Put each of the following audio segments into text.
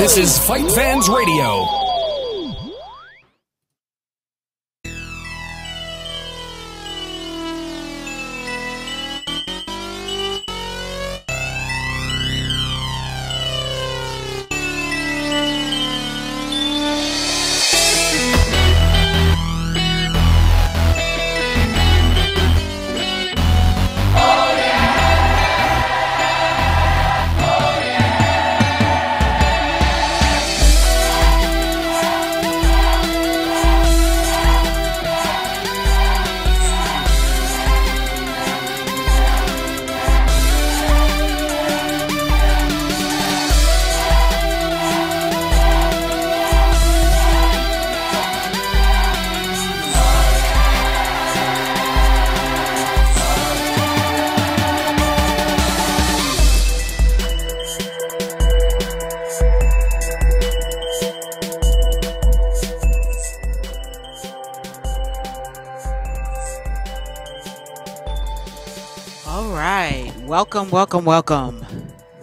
This is FightFans Radio. Welcome.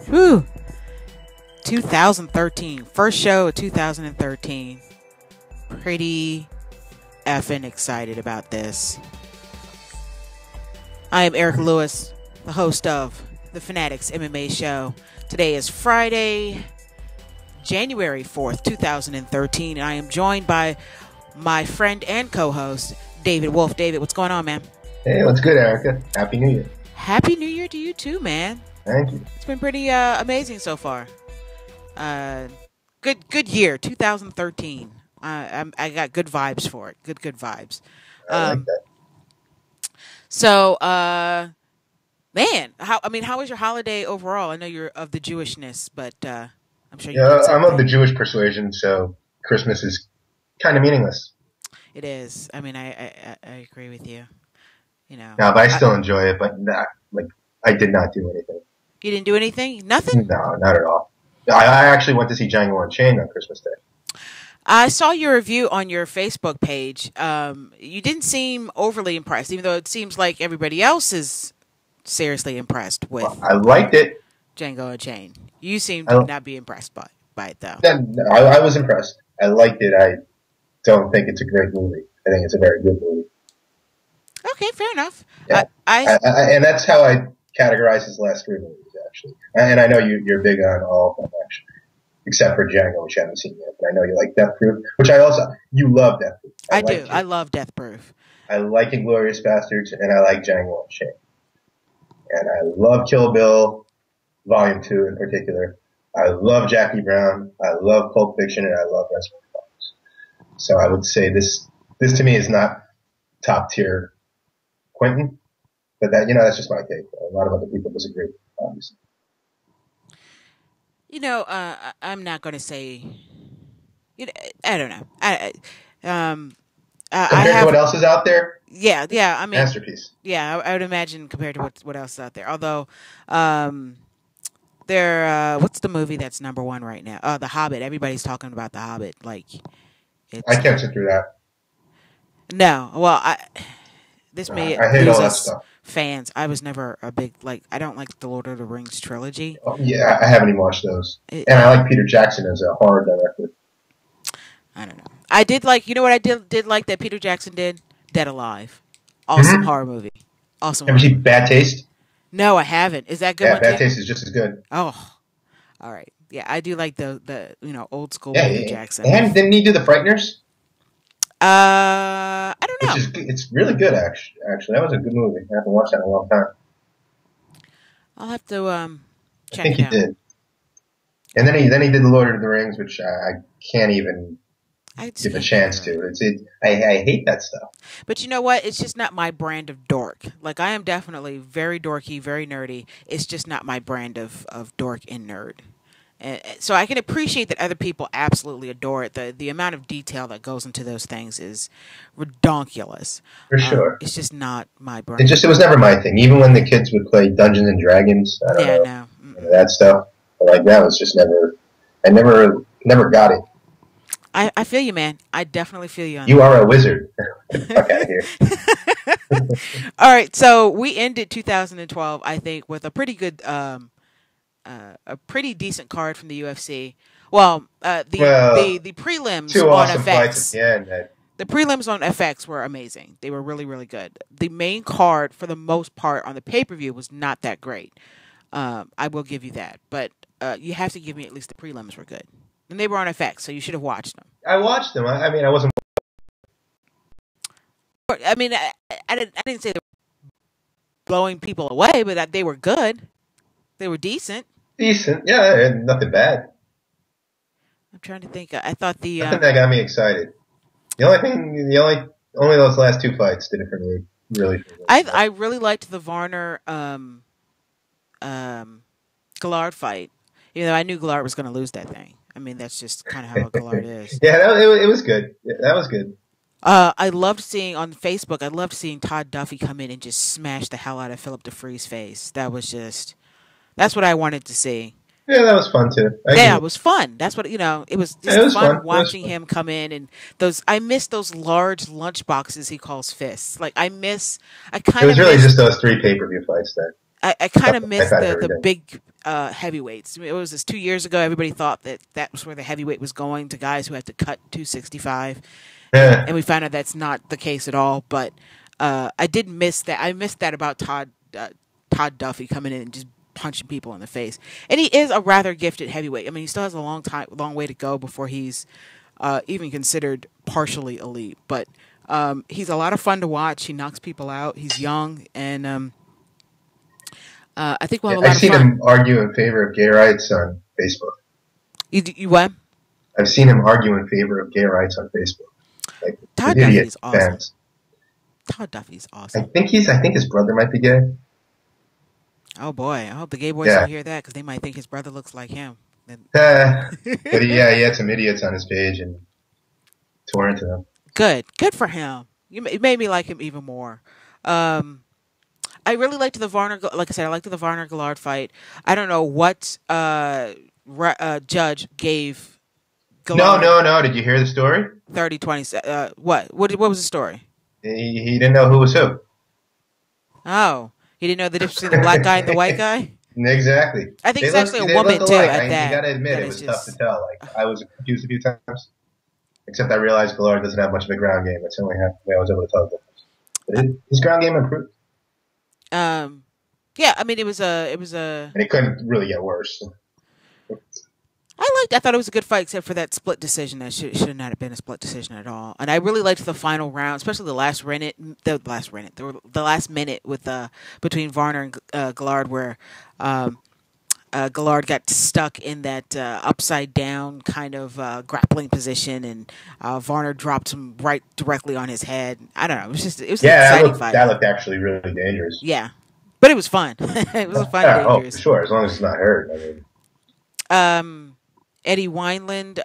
Whew. 2013. First show of 2013. Pretty effing excited about this. I am Eric Lewis, the host of the FanAddicts MMA Show. Today is Friday, January 4th, 2013. And I am joined by my friend and co-host, David Wolf. David, what's going on, man? Hey, what's good, Erica? Happy New Year. Happy New Year to you too, man. Thank you. It's been pretty amazing so far. Good year, 2013. I got good vibes for it. Good vibes. I like that. So, man, how was your holiday overall? I know you're of the Jewishness, but I'm sure I'm of the Jewish persuasion, so Christmas is kind of meaningless. It is. I mean, I agree with you. You know, no, but I still enjoy it. But I did not do anything. You didn't do anything? Nothing? No, not at all. I actually went to see Django Unchained on Christmas Day. I saw your review on your Facebook page. You didn't seem overly impressed, even though it seems like everybody else is seriously impressed with. Well, I liked it. Django Unchained. You seem to not be impressed by it, though. I was impressed. I liked it. I don't think it's a great movie. I think it's a very good movie. Okay, fair enough. Yeah. And that's how I categorize his last three movies, actually. And I know you're big on all of them, actually, except for Django, which I haven't seen yet. But I know you like Death Proof, which you love Death Proof. I do. I love Death Proof. I like Inglourious Bastards, and I like Django Unchained. And I love Kill Bill, Volume 2 in particular. I love Jackie Brown. I love Pulp Fiction, and I love Reservoir Dogs. So I would say this to me is not top tier Quentin, but that's just my take. A lot of other people disagree, obviously. I'm not going to say. I don't know. Compared to what else is out there, yeah. I mean, masterpiece. Yeah, I would imagine compared to what else is out there. Although, what's the movie that's number one right now? The Hobbit. Everybody's talking about The Hobbit. I can't sit through that. No, well, This may I hate lose all that us stuff. Fans. I was never a big I don't like the Lord of the Rings trilogy. Oh, yeah, I haven't even watched those. And I like Peter Jackson as a horror director. I don't know. I did like. You know what I did like that Peter Jackson did? Dead Alive. Awesome horror movie. Awesome. Ever seen Bad Taste? No, I haven't. Is that good? Yeah, Bad Taste is just as good. Oh, all right. Yeah, I do like the old school Peter Jackson. And didn't he do The Frighteners? I don't know. It's really good, actually. That was a good movie. I haven't watched that in a long time. I'll have to check I think it out. he did. And then he did The Lord of the Rings, which I can't even give a chance to. I hate that stuff. But you know what? It's just not my brand of dork. I am definitely very dorky, very nerdy. It's just not my brand of dork and nerd. And so I can appreciate that other people absolutely adore it. The amount of detail that goes into those things is redonkulous. For sure. It's just not my brand. It was never my thing. Even when the kids would play Dungeons and Dragons, I don't know. No. That stuff. That was just never, I never got it. I feel you, man. I definitely feel you on You are a wizard. Fuck out of here. All right, so we ended 2012, I think, with a pretty good, a pretty decent card from the UFC. Well, Well, the prelims two on awesome fights FX. at the end. That, The prelims on FX were amazing. They were really, really good. The main card, for the most part, on the pay-per-view was not that great. I will give you that. But you have to give me at least the prelims were good. And they were on FX, so you should have watched them. I watched them. I mean, I wasn't. I mean, I didn't say they were blowing people away, but they were good. They were decent. Decent. Yeah, and nothing bad. I'm trying to think. I thought the... Nothing that got me excited. Only those last two fights did it for me. Really. I really liked the Varner Gillard fight. You know, I knew Gillard was going to lose that thing. I mean, that's just kind of how Gillard is. Yeah, it was good. Yeah, that was good. I loved seeing on Facebook. I loved seeing Todd Duffy come in and just smash the hell out of Philip DeFree's face. That's what I wanted to see. Yeah, that was fun too. It was fun. That's what it was. Just it was fun watching him come in and I miss those large lunch boxes he calls fists. Like it was really just those 3 pay-per-view fights then. I kind of miss the big heavyweights. I mean, it was just 2 years ago. Everybody thought that was where the heavyweight was going, to guys who had to cut 265. Yeah. And we found out that's not the case at all. But I did miss that. I missed that about Todd Duffy coming in and just punching people in the face. And he is a rather gifted heavyweight. I mean, he still has a long way to go before he's even considered partially elite. But he's a lot of fun to watch. He knocks people out. He's young, and I think we'll have a lot of fun. I've seen him argue in favor of gay rights on Facebook. You what? I've seen him argue in favor of gay rights on Facebook. Like, Todd Duffy's awesome. Fans. Todd Duffy's awesome. I think his brother might be gay. Oh boy, I hope the gay boys don't hear that, because they might think his brother looks like him. But he had some idiots on his page and tore into them. Good for him. It made me like him even more. I really liked the Varner. Like I said, I liked the Varner Gillard fight. I don't know what judge gave Gillard. No. Did you hear the story? 30-20. What was the story? He didn't know who was who. Oh. He didn't know the difference between the black guy and the white guy? Exactly. I think it's actually a woman, too, at that. You got to admit, it was tough to tell. Like, I was confused a few times. Except I realized Gillard doesn't have much of a ground game. That's the only way I was able to tell the difference. But his ground game improved. Yeah, I mean, it was a... And it couldn't really get worse. I thought it was a good fight, except for that split decision. That should not have been a split decision at all. And I really liked the final round, especially the last minute with between Varner and Gillard, where Gillard got stuck in that upside down kind of grappling position, and Varner dropped him directly on his head. I don't know. It was an exciting fight. That looked actually really dangerous. Yeah, but it was fun. It was fun. Dangerous. Oh, for sure, as long as it's not hurt. I mean. Eddie Wineland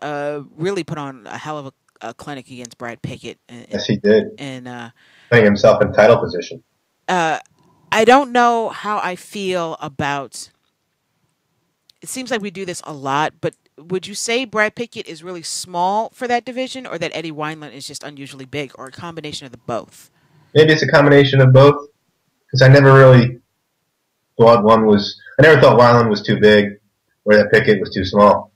really put on a hell of a clinic against Brad Pickett. Yes, he did. And putting himself in title position. I don't know how I feel about... It seems like we do this a lot, but would you say Brad Pickett is really small for that division, or that Eddie Wineland is just unusually big, or a combination of the both? Maybe it's a combination of both, because I never really thought I never thought Wineland was too big, or that Pickett was too small.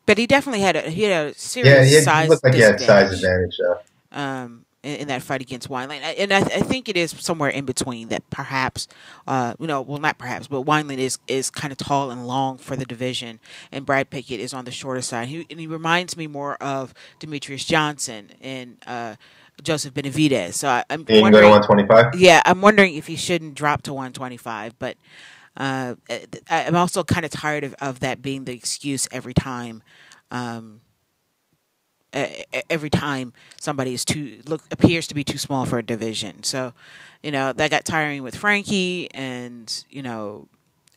But he definitely had a serious size advantage. He looked like he had size advantage, though. In that fight against Wineland. And I think it is somewhere in between that perhaps, not perhaps, but Wineland is kind of tall and long for the division, and Brad Pickett is on the shorter side. He reminds me more of Demetrius Johnson and Joseph Benavidez. So I'm wondering, go to 125? Yeah, I'm wondering if he shouldn't drop to 125, but I'm also kind of tired of that being the excuse every time. Every time somebody appears to be too small for a division. So, that got tiring with Frankie, and,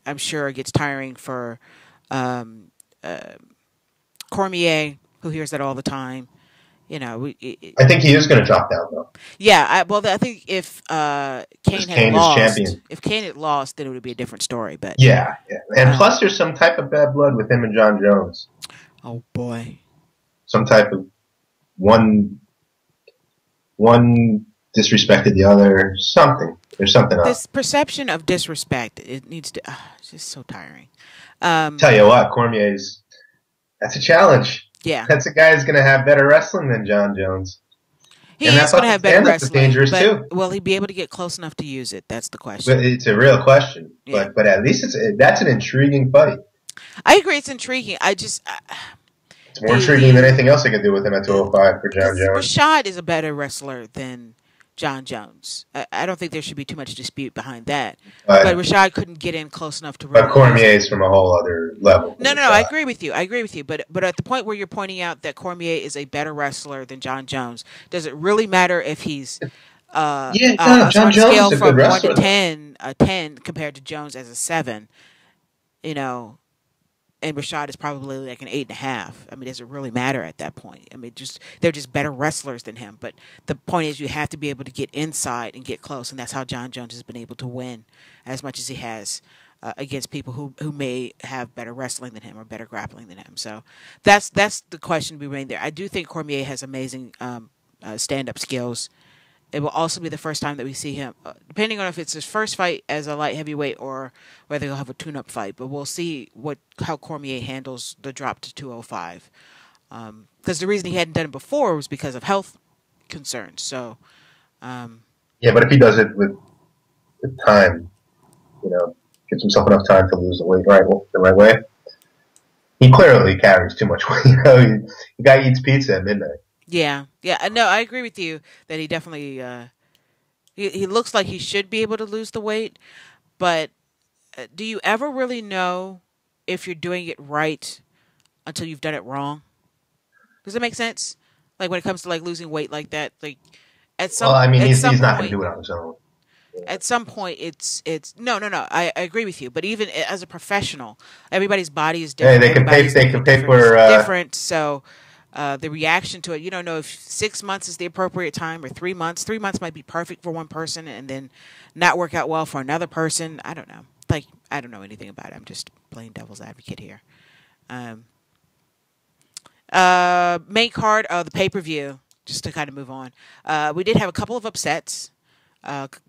I'm sure it gets tiring for Cormier, who hears that all the time. I think he is going to drop down, though. Yeah, I think if Kane had lost, then it would be a different story. But yeah. And plus, there's some type of bad blood with him and John Jones. Oh boy, some type of one disrespected the other. Something. There's something else. This perception of disrespect, it needs to. It's just so tiring. Tell you what, Cormier's That's a challenge. Yeah. That's a guy who's going to have better wrestling than John Jones. He And is going to have better stand-up is wrestling, dangerous but too. will he be able to get close enough to use it? That's the question. But it's a real question. Yeah. But at least that's an intriguing fight. I agree, it's intriguing. It's more intriguing than anything else they could do with him at 205 for John Jones. Rashad is a better wrestler than John Jones. I don't think there should be too much dispute behind that. But Rashad couldn't get in close enough to really. But Cormier's from a whole other level. No, I agree with you. But at the point where you're pointing out that Cormier is a better wrestler than John Jones, does it really matter if he's John on Jones scale is a from good 1 wrestler. to 10, a 10 compared to Jones as a 7? You know. And Rashad is probably like an 8.5. I mean, does it really matter at that point? I mean, they're just better wrestlers than him. But the point is, you have to be able to get inside and get close, and that's how John Jones has been able to win as much as he has against people who may have better wrestling than him or better grappling than him. So that's the question to be made there. I do think Cormier has amazing stand-up skills. It will also be the first time that we see him, depending on if it's his first fight as a light heavyweight or whether he'll have a tune-up fight. But we'll see how Cormier handles the drop to 205. Because the reason he hadn't done it before was because of health concerns. So, yeah, but if he does it with time, gives himself enough time to lose the weight the right way, he clearly carries too much weight. The guy eats pizza at midnight. Yeah. No, I agree with you that he definitely he looks like he should be able to lose the weight. But do you ever really know if you're doing it right until you've done it wrong? Does that make sense? Like when it comes to like losing weight like that, like at some. Well, I mean, he's point, not going to do it on his own. At some point, it's no. I agree with you. But even as a professional, everybody's body is different. Hey, they can pay for different. So. The reaction to it, you don't know if 6 months is the appropriate time or 3 months. 3 months might be perfect for one person and then not work out well for another person. I don't know. Like, I don't know anything about it. I'm just playing devil's advocate here. Main card of the pay-per-view, just to kind of move on. We did have a couple of upsets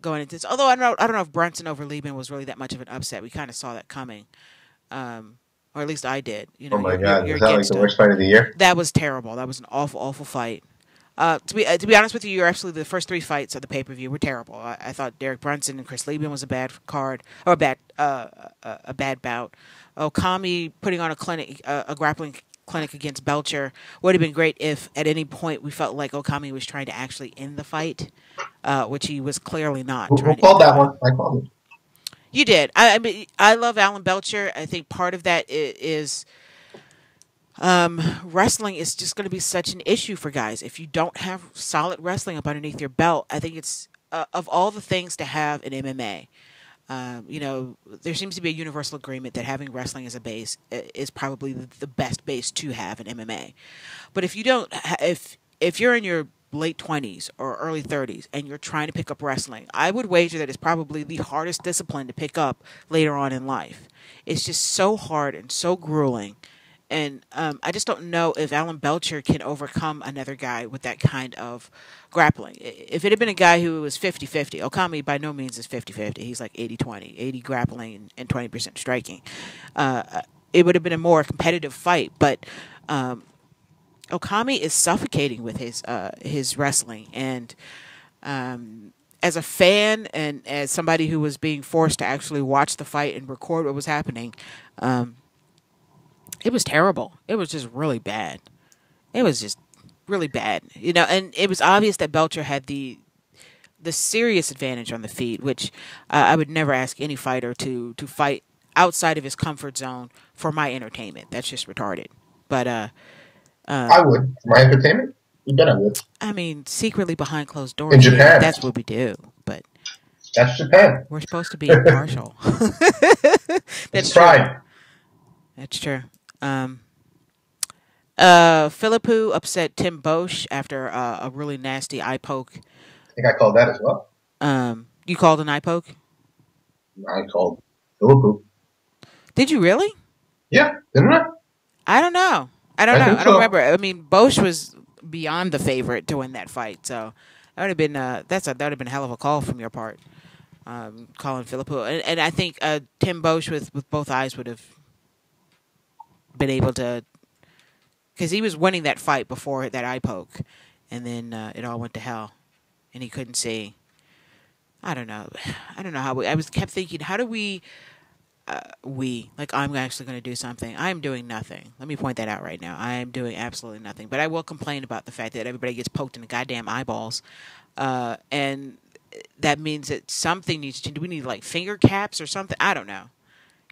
going into this. Although I don't know if Brunson over Lieben was really that much of an upset. We kind of saw that coming. Or at least I did. Oh my God! Was that like the worst fight of the year? That was terrible. That was an awful, awful fight. To be honest with you, you're absolutely the first 3 fights of the pay-per-view were terrible. I thought Derek Brunson and Chris Lieben was a bad card or a bad bout. Okami putting on a grappling clinic against Belcher would have been great if at any point we felt like Okami was trying to actually end the fight, which he was clearly not. Who called that one? I called it. You did. I mean, I love Alan Belcher. I think part of that is wrestling is just going to be such an issue for guys. If you don't have solid wrestling up underneath your belt, I think it's of all the things to have in MMA. There seems to be a universal agreement that having wrestling as a base is probably the best base to have in MMA. But if you don't, if you're in your late 20s or early 30s and you're trying to pick up wrestling, I would wager that it's probably the hardest discipline to pick up later on in life. It's just so hard and so grueling. And I just don't know if Alan Belcher can overcome another guy with that kind of grappling. If it had been a guy who was 50-50, Okami by no means is 50-50. He's like 80-20, 80 grappling and 20% striking. It would have been a more competitive fight, but Okami is suffocating with his wrestling, and as a fan and as somebody who was being forced to actually watch the fight and record what was happening, it was terrible. It was just really bad. It was just really bad, and it was obvious that Belcher had the serious advantage on the feet, which I would never ask any fighter to fight outside of his comfort zone for my entertainment. That's just retarded. But I would. For my entertainment? You bet I would. I mean, secretly behind closed doors. In Japan. That's what we do. But that's Japan. We're supposed to be impartial. That's pride. That's true. Philippou upset Tim Bosch after a really nasty eye poke. I think I called that as well. You called an eye poke? I called Philippou. Did you really? Yeah, didn't I? I don't know. I don't remember. I mean, Bosch was beyond the favorite to win that fight, so that would have been that would have been a hell of a call from your part, calling Philippou. And I think Tim Bosch with both eyes would have been able to because he was winning that fight before that eye poke, and then it all went to hell, and he couldn't see. I don't know how kept thinking, how do we like, I'm actually going to do something. I am doing nothing. Let me point that out right now. I am doing absolutely nothing. But I will complain about the fact that everybody gets poked in the goddamn eyeballs. And that means that something needs to, do we need like finger caps or something? I don't know.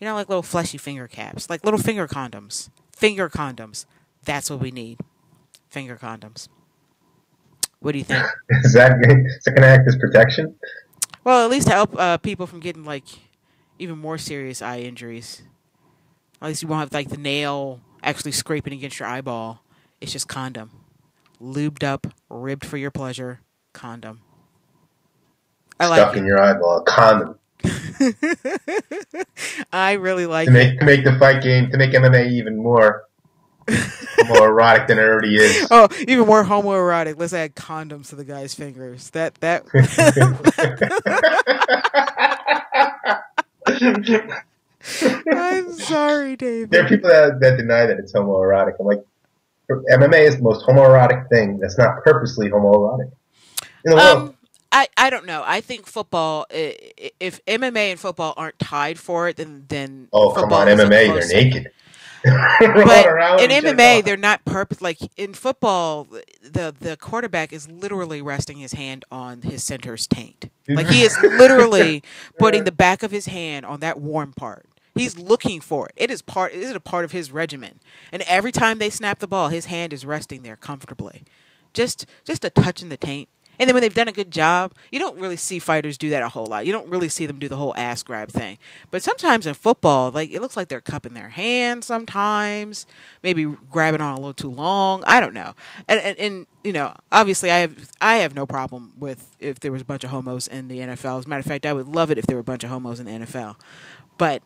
You know, like little fleshy finger caps, like little finger condoms. Finger condoms. That's what we need. Finger condoms. What do you think? Is that going to act as protection? Well, at least to help people from getting like even more serious eye injuries. At least you won't have like the nail actually scraping against your eyeball. It's just condom. Lubed up, ribbed for your pleasure, condom. Stuck in your eyeball, condom. I really like it. To make the fight game, to make MMA even more erotic than it already is. Oh, even more homoerotic. Let's add condoms to the guy's fingers. That I'm sorry, David. There are people that deny that it's homoerotic. I'm like, MMA is the most homoerotic thing that's not purposely homoerotic in the world. I don't know. I think football, if MMA and football aren't tied for it, then oh, come on, MMA, they're naked. But in MMA, they're not purpose. Like in football, the quarterback is literally resting his hand on his center's taint. Like he is literally putting the back of his hand on that warm part. He's looking for it. It is a part of his regimen. And every time they snap the ball, his hand is resting there comfortably, just a touch in the taint. And then when they've done a good job, you don't really see fighters do that a whole lot. You don't really see them do the whole ass grab thing. But sometimes in football, like it looks like they're cupping their hand sometimes, maybe grabbing on a little too long. I don't know. And you know, obviously I have no problem with if there was a bunch of homos in the NFL. As a matter of fact, I would love it if there were a bunch of homos in the NFL. But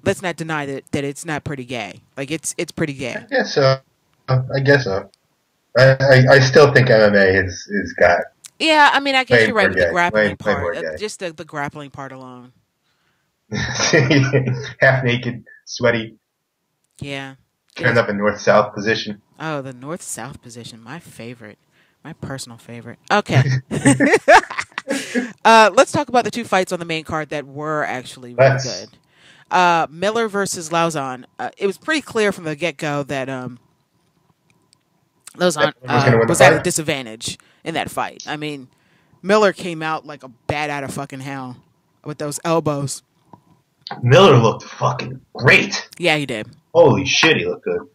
let's not deny that it's not pretty gay. Like it's pretty gay. I guess so. I still think MMA is got. Yeah, I mean, I guess you're right with the grappling part. Way Just the grappling part alone. Half naked, sweaty. Yeah. Turned up in north-south position. Oh, the north-south position. My favorite. My personal favorite. Okay. Let's talk about the two fights on the main card that were actually really good. Miller versus Lauzon. It was pretty clear from the get-go that Lauzon was at a disadvantage in that fight. I mean, Miller came out like a bat out of fucking hell with those elbows. Miller looked fucking great. Yeah, he did. Holy shit, he looked good.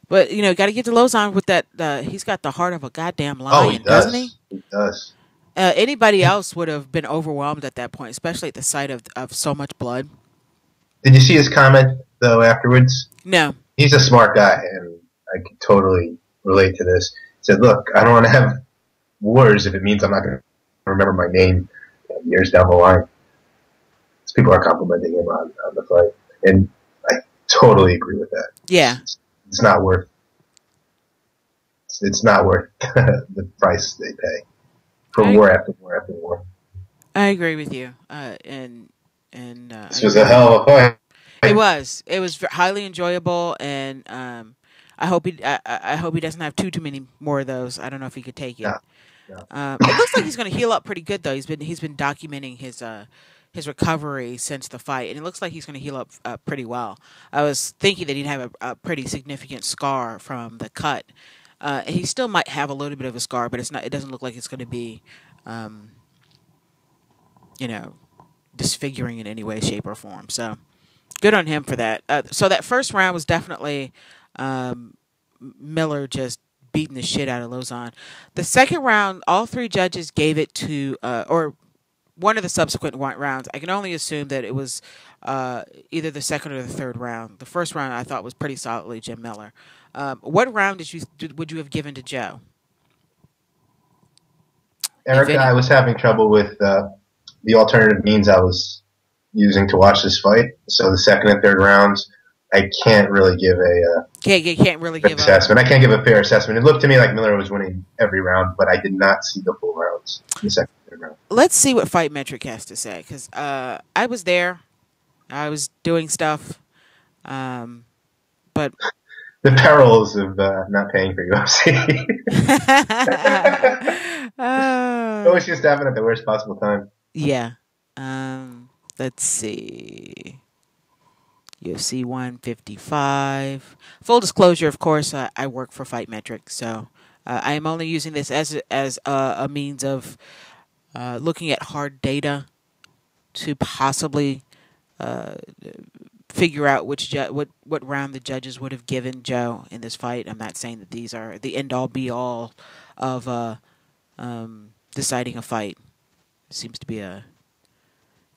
But, you know, got to get to Lauzon with that. He's got the heart of a goddamn lion, doesn't he? He does. Anybody else would have been overwhelmed at that point, especially at the sight of so much blood. Did you see his comment, though, afterwards? No. He's a smart guy, and I can totally relate to this. He said, look, I don't want to have wars if it means I'm not going to remember my name years down the line. So people are complimenting him on the fight. And I totally agree with that. Yeah. It's not worth the price they pay for war after war after war. I agree with you. This was a hell of a fight. It was highly enjoyable, and I hope he doesn't have too many more of those. I don't know if he could take it. No. It looks like he's going to heal up pretty good though. He's been documenting his recovery since the fight, and it looks like he's going to heal up pretty well. I was thinking that he'd have a pretty significant scar from the cut. He still might have a little bit of a scar, but it doesn't look like it's going to be, disfiguring in any way, shape, or form. So good on him for that. So that first round was definitely Miller just beating the shit out of Lauzon. The second round, all three judges gave it to, or one of the subsequent rounds. I can only assume that it was either the second or the third round. The first round I thought was pretty solidly Jim Miller. What round would you have given to Joe? Erica, I was having trouble with the alternative means I was using to watch this fight. So the second and third rounds, I can't really give a can't really give assessment. I can't give a fair assessment. It looked to me like Miller was winning every round, but I did not see the full rounds in the second and third round. Let's see what Fight Metric has to say, because I was there. I was doing stuff, but The perils of not paying for UFC. Always just happen at the worst possible time. Yeah. Let's see. UFC 155. Full disclosure, of course, I work for FightMetrics, so I am only using this as a means of looking at hard data to possibly figure out what round the judges would have given Joe in this fight. I'm not saying that these are the end all be all of deciding a fight. It seems to be a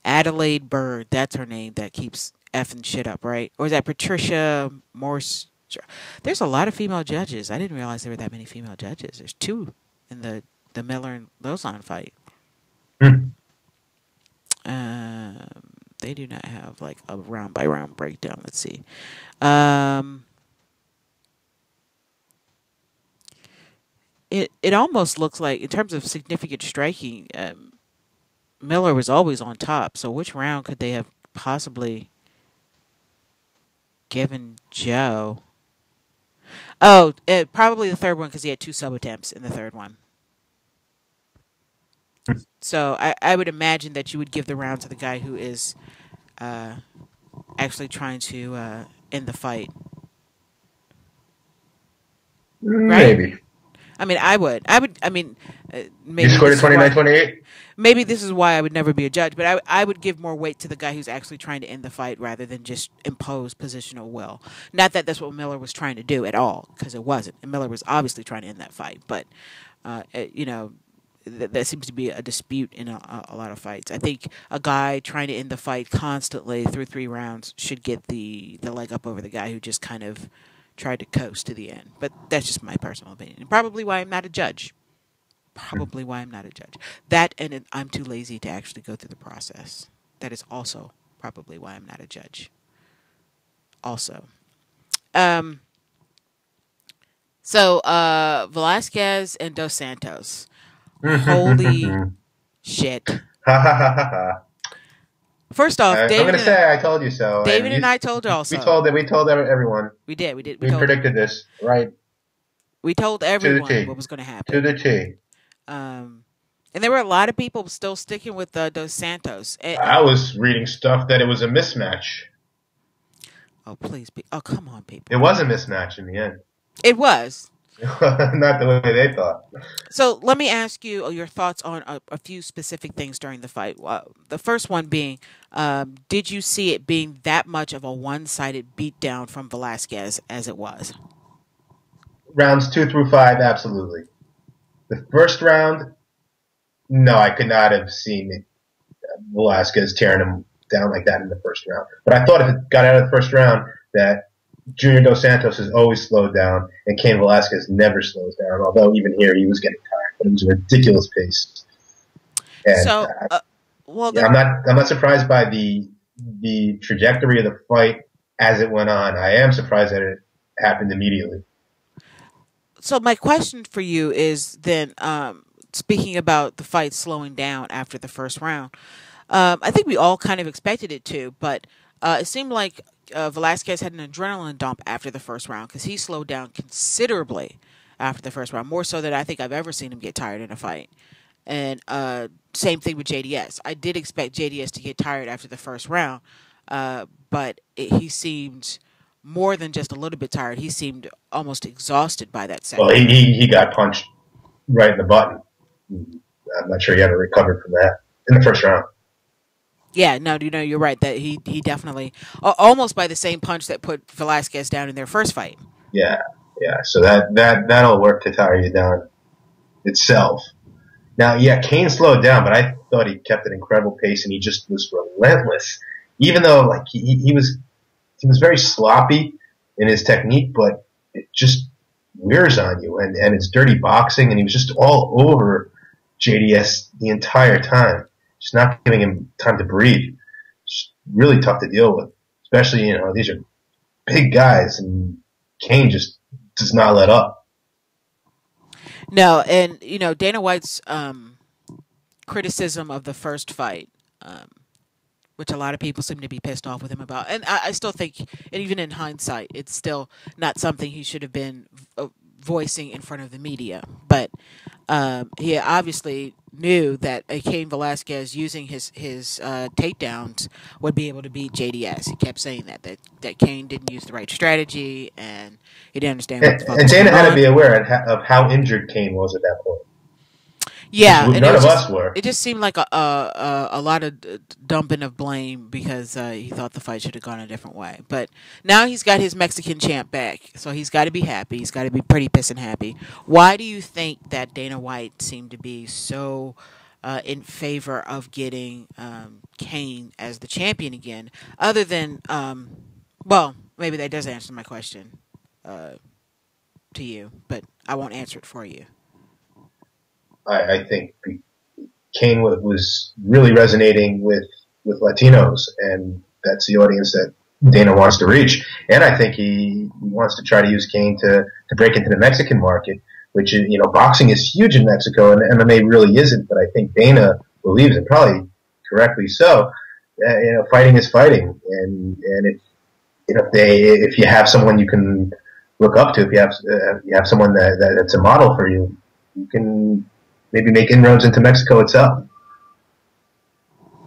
Adelaide Bird. That's her name. That keeps effing shit up, right? Or is that Patricia Morse? There's a lot of female judges. I didn't realize there were that many female judges. There's 2 in the Miller and Lozon fight. They do not have like a round by round breakdown. Let's see. It almost looks like, in terms of significant striking, Miller was always on top. So which round could they have possibly given Joe? Oh, probably the third one, because he had 2 sub attempts in the third one. So I would imagine that you would give the round to the guy who is actually trying to end the fight. Right? Maybe. I mean, I would. I mean, maybe You scored a 29-28? Maybe this is why I would never be a judge, but I would give more weight to the guy who's actually trying to end the fight rather than just impose positional will. Not that that's what Miller was trying to do at all, because it wasn't. And Miller was obviously trying to end that fight, but you know, that seems to be a dispute in a lot of fights. I think a guy trying to end the fight constantly through 3 rounds should get the leg up over the guy who just kind of tried to coast to the end. But that's just my personal opinion, and probably why I'm not a judge. That, and I'm too lazy to actually go through the process. That is also probably why I'm not a judge. Also. So, Velasquez and Dos Santos. Holy shit. First off, I'm going to say I told you so. David and I told you also. We told everyone. We did. We predicted this, right? We told everyone what was going to happen. To the T. And there were a lot of people still sticking with Dos Santos. I was reading stuff that it was a mismatch. Oh, please. Oh, come on, people. It was a mismatch in the end. It was. Not the way they thought. So let me ask you your thoughts on a few specific things during the fight. The first one being, did you see it being that much of a one-sided beatdown from Velasquez as it was? Rounds 2 through 5, absolutely. The first round, no, I could not have seen Velasquez tearing him down like that in the first round. But I thought if it got out of the first round that Junior Dos Santos has always slowed down, and Cain Velasquez never slows down. Although even here he was getting tired, but it was a ridiculous pace. And so, I'm not surprised by the trajectory of the fight as it went on. I am surprised that it happened immediately. So my question for you is then, speaking about the fight slowing down after the first round, I think we all kind of expected it to, but it seemed like Velasquez had an adrenaline dump after the first round because he slowed down considerably after the first round, more so than I think I've ever seen him get tired in a fight. And same thing with JDS. I did expect JDS to get tired after the first round, but he seemed more than just a little bit tired. He seemed almost exhausted by that second. Well, he got punched right in the button. I'm not sure he ever recovered from that in the first round. Yeah, no, you're right. That he definitely, almost by the same punch that put Velasquez down in their first fight. Yeah. So that'll work to tire you down itself. Now, yeah, Cain slowed down, but I thought he kept an incredible pace and he just was relentless. Even though like he was very sloppy in his technique, but it just wears on you, and it's dirty boxing, and he was just all over JDS the entire time. Just not giving him time to breathe. It's really tough to deal with, especially, these are big guys, and Cain just does not let up. No, and, Dana White's criticism of the first fight which a lot of people seem to be pissed off with him about. And I still think, and even in hindsight, it's still not something he should have been voicing in front of the media. But he obviously knew that Cain Velasquez using his takedowns would be able to beat JDS. He kept saying that Cain didn't use the right strategy, and he didn't understand what the fuck was going on. And Dana had to be aware of how injured Cain was at that point. Yeah, and none of us were. It just seemed like a lot of dumping of blame because he thought the fight should have gone a different way. But now he's got his Mexican champ back, so he's got to be happy. He's got to be pretty pissing happy. Why do you think that Dana White seemed to be so in favor of getting Cain as the champion again? Other than, well, maybe that does answer my question to you, but I won't answer it for you. I think Cain was really resonating with Latinos, and that's the audience that Dana wants to reach. And I think he wants to try to use Cain to break into the Mexican market, which is, boxing is huge in Mexico, and MMA really isn't. But I think Dana believes, and probably correctly so, fighting is fighting, and if you have someone you can look up to, if you have someone that's a model for you, you can maybe make inroads into Mexico itself.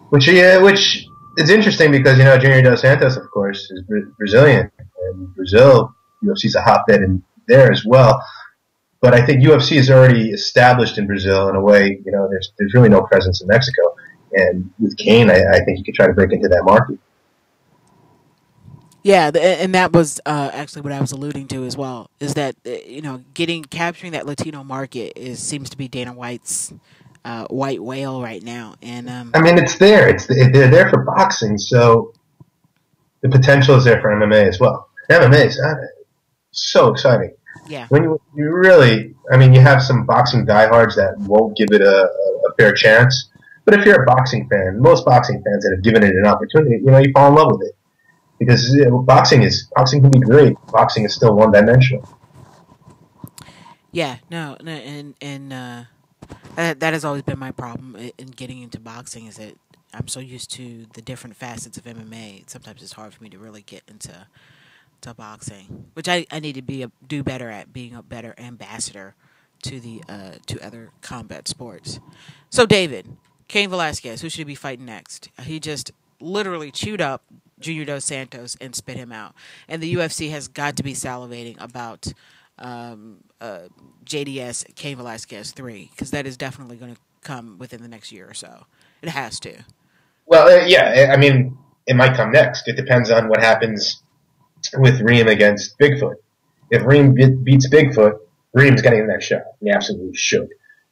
Which is interesting because, Junior Dos Santos, of course, is Brazilian. And Brazil, UFC's a hotbed in there as well. But I think UFC is already established in Brazil in a way, there's really no presence in Mexico. And with Cain, I think you could try to break into that market. Yeah, and that was actually what I was alluding to as well. Is that capturing that Latino market seems to be Dana White's white whale right now. And it's there. They're there for boxing, so the potential is there for MMA as well. MMA is so exciting. Yeah. When you really, you have some boxing diehards that won't give it a fair chance. But if you're a boxing fan, most boxing fans that have given it an opportunity, you fall in love with it. Because boxing can be great. Boxing is still one-dimensional. Yeah, no, and that has always been my problem in getting into boxing, is that I'm so used to the different facets of MMA. Sometimes it's hard for me to really get into boxing, which I need to do better at, being a better ambassador to the to other combat sports. So, David, Cain Velasquez, who should he be fighting next? He just literally chewed up Junior Dos Santos and spit him out. And the UFC has got to be salivating about JDS Cain Velasquez 3, because that is definitely going to come within the next year or so. It has to. Well, it might come next. It depends on what happens with Reem against Bigfoot. If Reem beats Bigfoot, Reem's getting the next shot. He absolutely should.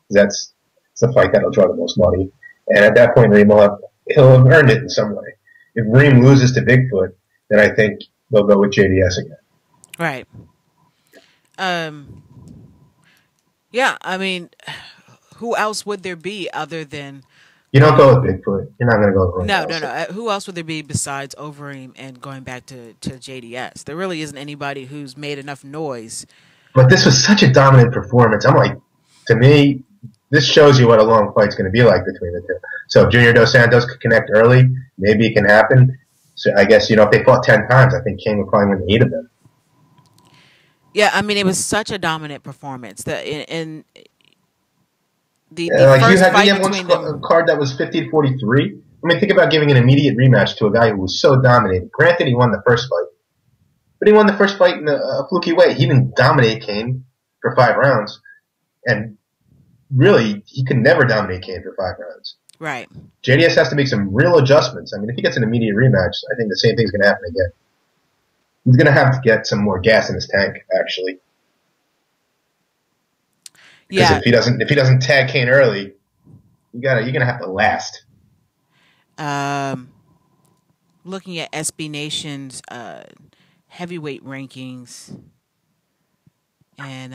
That's the fight that'll draw the most money. And at that point, Reem he'll have earned it in some way. If Reem loses to Bigfoot, then I think they'll go with JDS again. Right. Yeah, who else would there be other than... You don't go with Bigfoot. You're not going to go with Reem. No. Who else would there be besides Overeem and going back to JDS? There really isn't anybody who's made enough noise. But this was such a dominant performance. I'm like, to me, this shows you what a long fight's going to be like between the two. So if Junior Dos Santos could connect early, maybe it can happen. So I guess, if they fought 10 times, I think Cain would probably win 8 of them. Yeah, it was such a dominant performance. First you fight had between them, a card that was 50-43. Think about giving an immediate rematch to a guy who was so dominated. Granted, he won the first fight. But he won the first fight in a fluky way. He didn't dominate Cain for 5 rounds. And really, he could never dominate Cain for 5 rounds. Right. JDS has to make some real adjustments. If he gets an immediate rematch, I think the same thing's going to happen again. He's going to have to get some more gas in his tank, actually. Because if he doesn't tag Cain early, you're going to have to last. Looking at SB Nation's heavyweight rankings, and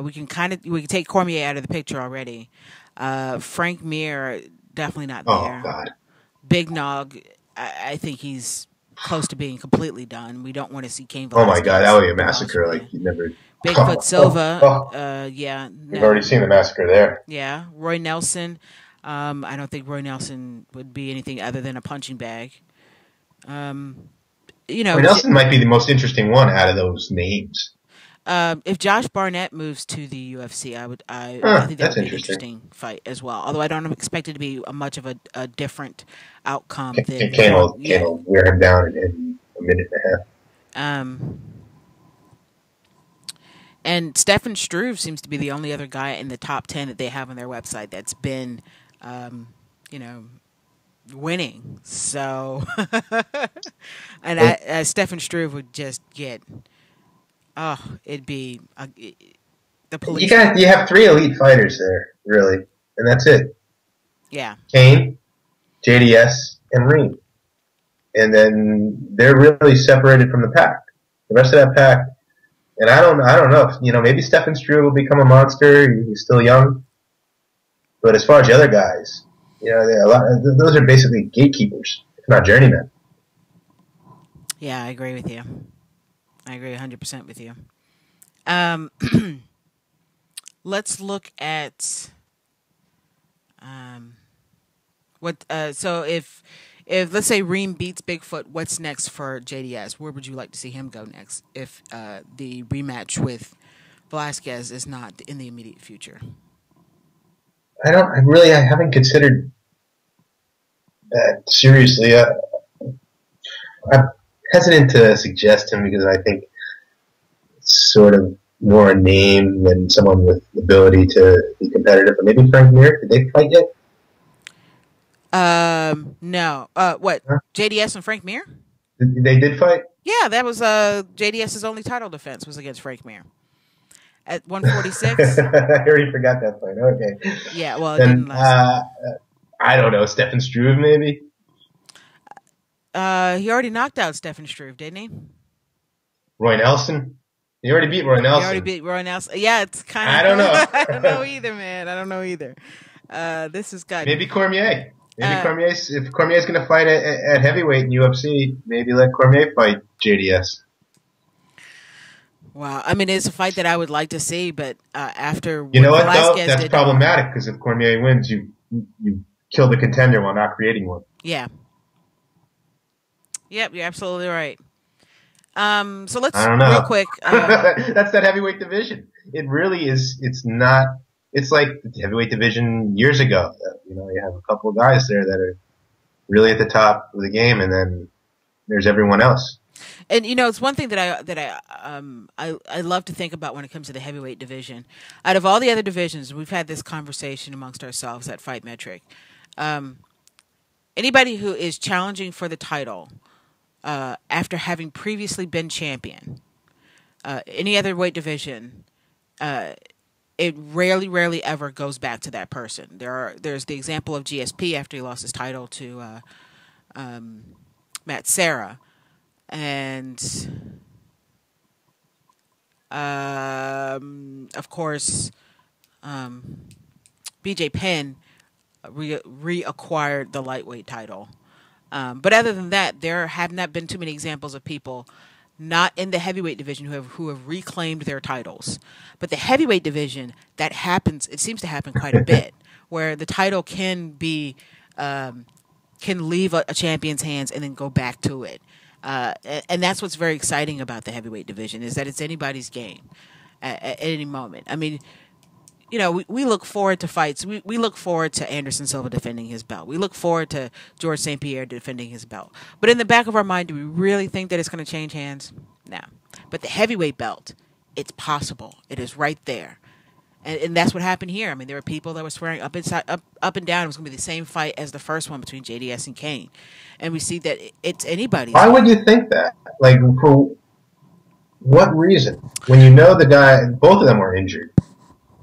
we can take Cormier out of the picture already. Frank Mir, definitely not there. Oh God. Big Nog, I think he's close to being completely done. We don't want to see Cain Velasquez. Oh my God, that would be a massacre. Like you never. Bigfoot Silva, yeah. We've already seen the massacre there. Yeah, Roy Nelson. I don't think Roy Nelson would be anything other than a punching bag. Roy Nelson might be the most interesting one out of those names. If Josh Barnett moves to the UFC, I think that would be an interesting fight as well. Although I don't expect it to be much of a different outcome. Kane will wear him down in a minute and a half. And Stefan Struve seems to be the only other guy in the top 10 that they have on their website that's been, winning. So, and Stefan Struve would just get, it'd be the police. You have 3 elite fighters there, really, and that's it. Yeah. Kane, JDS, and Reem. And then they're really separated from the pack. The rest of that pack, and I don't know. Maybe Stefan Struve will become a monster. He's still young. But as far as the other guys, those are basically gatekeepers, if not journeymen. Yeah, I agree with you. I agree 100% with you. Let's look at so if let's say Reem beats Bigfoot, what's next for JDS? Where would you like to see him go next if the rematch with Velasquez is not in the immediate future? I haven't considered that seriously. I'm hesitant to suggest him because I think it's sort of more a name than someone with the ability to be competitive. But maybe Frank Mir, did they fight yet? No. What? Huh? JDS and Frank Mir? They did fight? Yeah, that was JDS's only title defense was against Frank Mir. At 146. I already forgot that fight. Okay. Yeah, well, it didn't last. I don't know. Stefan Struve, maybe? He already knocked out Stefan Struve, didn't he? Roy Nelson? He already beat Roy Nelson. He already beat Roy Nelson. Yeah, it's kind of... I don't know. I don't know either, man. I don't know either. This has got... Maybe Cormier. If Cormier's going to fight at heavyweight in UFC, maybe let Cormier fight JDS. Wow. I mean, it's a fight that I would like to see, but after... You know what, though? That's problematic, because if Cormier wins, you kill the contender while not creating one. Yeah. Yep, you're absolutely right. So let's, I don't know. real quick... that's that heavyweight division. It really is... It's not... It's like the heavyweight division years ago. You have a couple of guys there that are really at the top of the game, and then there's everyone else. And it's one thing that I love to think about when it comes to the heavyweight division. Out of all the other divisions, we've had this conversation amongst ourselves at Fight Metric. Anybody who is challenging for the title after having previously been champion, any other weight division, it rarely ever goes back to that person. There's the example of GSP after he lost his title to Matt Serra. And, of course, BJ Penn reacquired the lightweight title. But other than that, there have not been too many examples of people not in the heavyweight division who have reclaimed their titles. But the heavyweight division, that happens, it seems to happen quite a bit, where the title can leave a champion's hands and then go back to it. And that's what's very exciting about the heavyweight division, is that it's anybody's game at any moment. I mean, we look forward to fights. We look forward to Anderson Silva defending his belt. We look forward to George St. Pierre defending his belt. But in the back of our mind, do we really think that it's going to change hands? No. But the heavyweight belt, it's possible. It is right there. And that's what happened here. I mean, there were people that were swearing up and down it was going to be the same fight as the first one between JDS and Kane. And we see that it's anybody's. Why would you think that? Like, for what reason? When you know the guy, both of them were injured.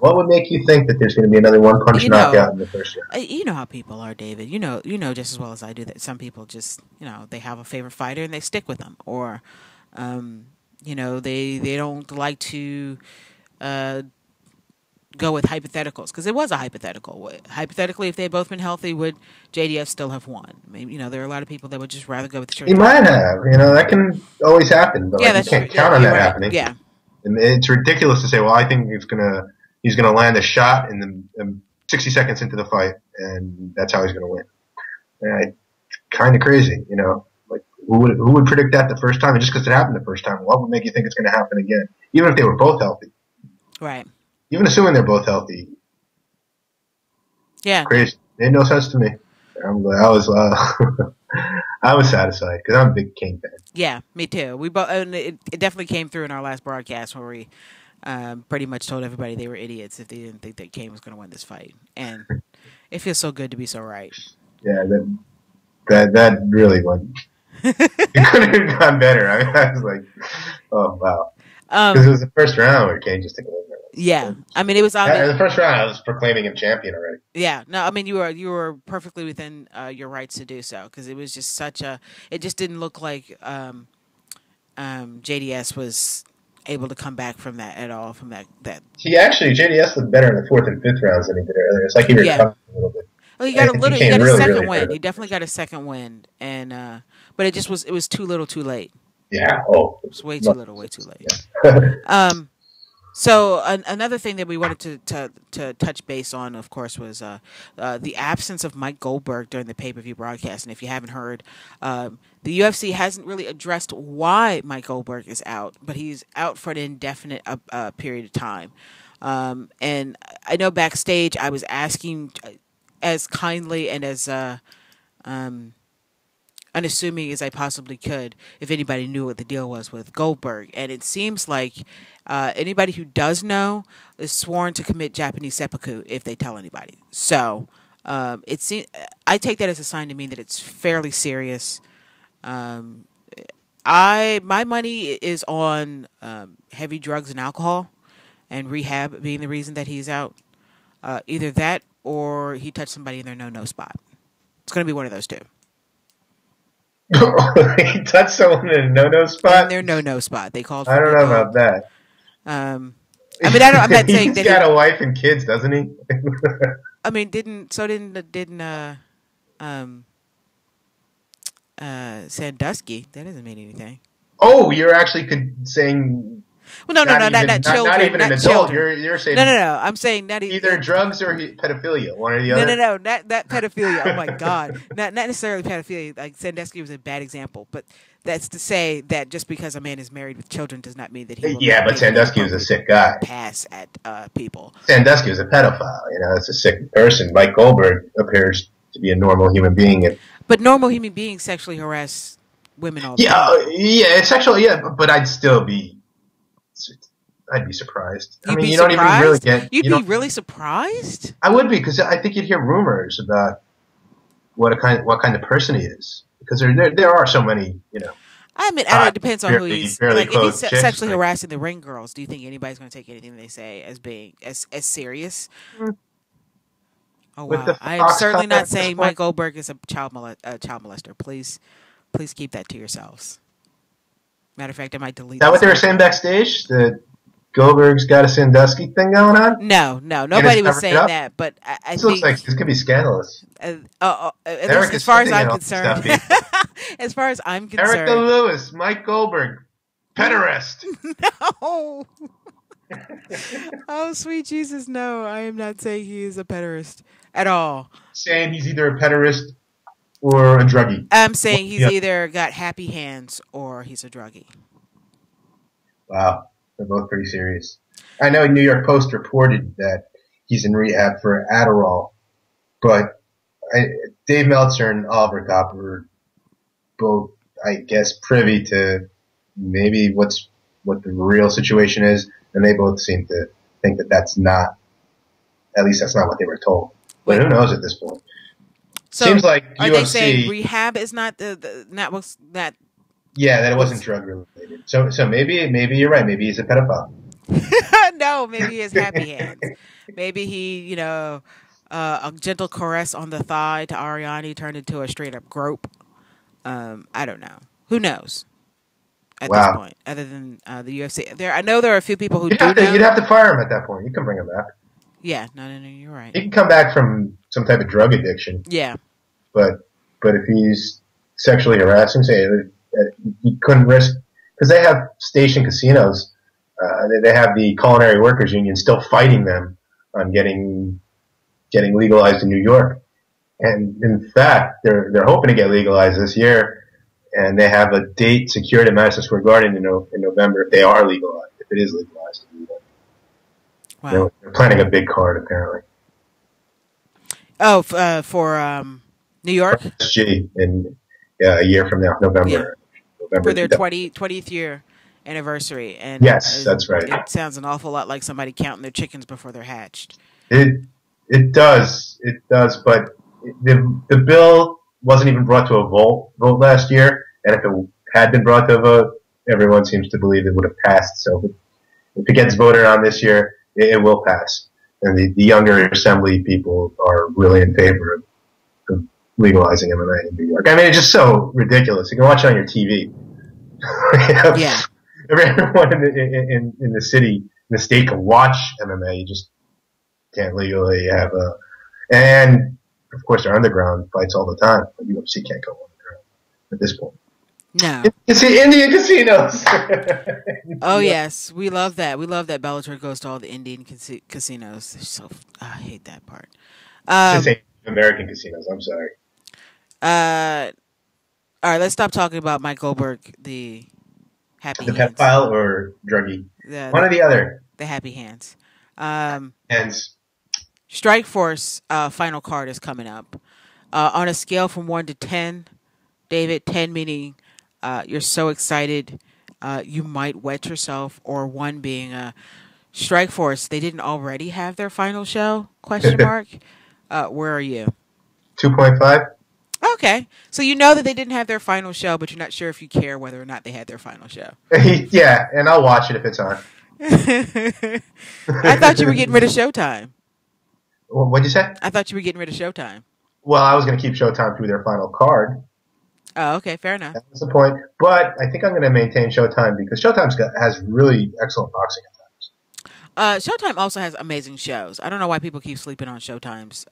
What would make you think that there's going to be another one-punch knockout in the first round? You know how people are, David. You know just as well as I do that some people just, they have a favorite fighter and they stick with them. Or, they don't like to go with hypotheticals, because it was a hypothetical. Hypothetically, if they had both been healthy, would JDF still have won? I mean, there are a lot of people that would just rather go with the He might have. That can always happen, but you can't count on that happening. Yeah. And it's ridiculous to say, well, I think he's gonna land a shot in the 60 seconds into the fight, and that's how he's going to win. And kind of crazy, you know. Like, who would predict that the first time? And just because it happened the first time, what would make you think it's going to happen again? Even if they were both healthy. Right. Even assuming they're both healthy. Yeah. Crazy. Made no sense to me. I'm glad I was satisfied because I'm a big Kane fan. Yeah, me too. We both, and it definitely came through in our last broadcast where we pretty much told everybody they were idiots if they didn't think that Kane was going to win this fight, and it feels so good to be so right. Yeah, that really went. It couldn't have gone better. I mean, I was like, oh wow, because it was the first round where Kane just took it over. Yeah, I mean, it was obvious. The first round, I was proclaiming him champion already. Yeah, no, I mean, you were perfectly within your rights to do so because it was just such a. It just didn't look like JDS was able to come back from that at all. From that. JDS looked better in the fourth and fifth rounds than he did earlier. It's like he recovered a little bit. Well, he got a second win. He definitely got a second win, and but it was too little, too late. Yeah. It was way too little, way too late. Yeah. So another thing that we wanted to touch base on, of course, was the absence of Mike Goldberg during the pay-per-view broadcast. And if you haven't heard, the UFC hasn't really addressed why Mike Goldberg is out, but he's out for an indefinite period of time. And I know backstage I was asking as kindly and as unassuming as I possibly could if anybody knew what the deal was with Goldberg. And it seems like anybody who does know is sworn to commit Japanese seppuku if they tell anybody. So I take that as a sign to me that it's fairly serious. My money is on heavy drugs and alcohol and rehab being the reason that he's out. Either that or he touched somebody in their no-no spot. It's going to be one of those two. He touched someone in a no-no spot? In their no-no spot. They called. I don't know about that. I mean, I'm not saying that he's got a wife and kids, doesn't he? I mean, didn't Sandusky? That doesn't mean anything. Oh, you're actually saying. Well, no, not children. Not even an adult. You're saying no. I'm saying not either drugs or pedophilia, one or the other. No, not pedophilia. Oh my God, not necessarily pedophilia. Like Sandusky was a bad example, but that's to say that just because a man is married with children does not mean that he. Yeah, but Sandusky was a sick guy. Pass at people. Sandusky was a pedophile. You know, it's a sick person. Mike Goldberg appears to be a normal human being. But normal human beings sexually harass women all the time. Yeah, it's sexual. Yeah, but I'd be surprised. You don't even really get. You'd be really surprised. I would be because I think you'd hear rumors about what kind of person he is because there are so many. You know. I mean, it depends on who he's. Like, if he's sexually harassing the ring girls, do you think anybody's going to take anything they say as being as serious? Oh wow! I am certainly not saying Mike Goldberg is a child molester. Please keep that to yourselves. Matter of fact, I might delete. Is that what they were saying backstage? That Goldberg's got a Sandusky thing going on? No, nobody was saying that. But I think looks like this could be scandalous. As far as I'm concerned, as far as I'm concerned, Erica Lewis, Mike Goldberg, pederast. No. Oh, sweet Jesus, no! I am not saying he is a pederast at all. Saying he's either a pederast or a druggie. I'm saying he's either got happy hands or he's a druggie. Wow, they're both pretty serious. I know New York Post reported that he's in rehab for Adderall, but Dave Meltzer and Oliver Kopp were both, I guess, privy to maybe what the real situation is, and they both seem to think that that's not, at least that's not what they were told. But who knows at this point? So seems like are UFC, they saying rehab is not that? Yeah, that it wasn't drug related. So maybe you're right. Maybe he's a pedophile. No, maybe he has happy hands. Maybe he, a gentle caress on the thigh to Ariane turned into a straight up grope. I don't know. Who knows? At this point, other than the UFC, I know there are a few people who you'd have to fire him at that point. You can bring him back. Yeah, no, you're right. He can come back from some type of drug addiction. Yeah. But if he's sexually harassing, say, he couldn't risk, because they have station casinos. They have the Culinary Workers Union still fighting them on getting legalized in New York. And in fact, they're hoping to get legalized this year, and they have a date secured at Madison Square Garden in November if they are legalized, if it is legalized. Wow. They're planning a big card apparently. Oh, for New York? SG in a year from now, November. For their 20th year anniversary. And yes, that's right. It sounds an awful lot like somebody counting their chickens before they're hatched. It does, but the bill wasn't even brought to a vote last year, and if it had been brought to a vote, everyone seems to believe it would have passed. So if it gets voted on this year, it will pass. And the younger assembly people are really in favor of legalizing MMA in New York. I mean, it's just so ridiculous. You can watch it on your TV. Yeah. Everyone in the city, in the state, can watch MMA. You just can't legally have and of course there are underground fights all the time. But UFC can't go underground at this point. No. You see Indian casinos. Oh yes, we love that. We love that Bellator goes to all the Indian casinos. So I hate that part. Just say American casinos. I'm sorry. All right, let's stop talking about Mike Goldberg, the happy The hands. pedophile or druggie. One or the other. The happy hands. Hands. Strikeforce final card is coming up. On a scale from 1 to 10, David, 10 meaning you're so excited you might wet yourself, or 1 being Strikeforce, they didn't already have their final show? Question mark. Where are you? 2.5. Okay, so you know that they didn't have their final show, but you're not sure if you care whether or not they had their final show. Yeah, and I'll watch it if it's on. I thought you were getting rid of Showtime. What'd you say? I thought you were getting rid of Showtime. Well, I was going to keep Showtime through their final card. Oh, okay, fair enough. That's the point. But I think I'm going to maintain Showtime because Showtime has really excellent boxing at times. Showtime also has amazing shows. I don't know why people keep sleeping on Showtime's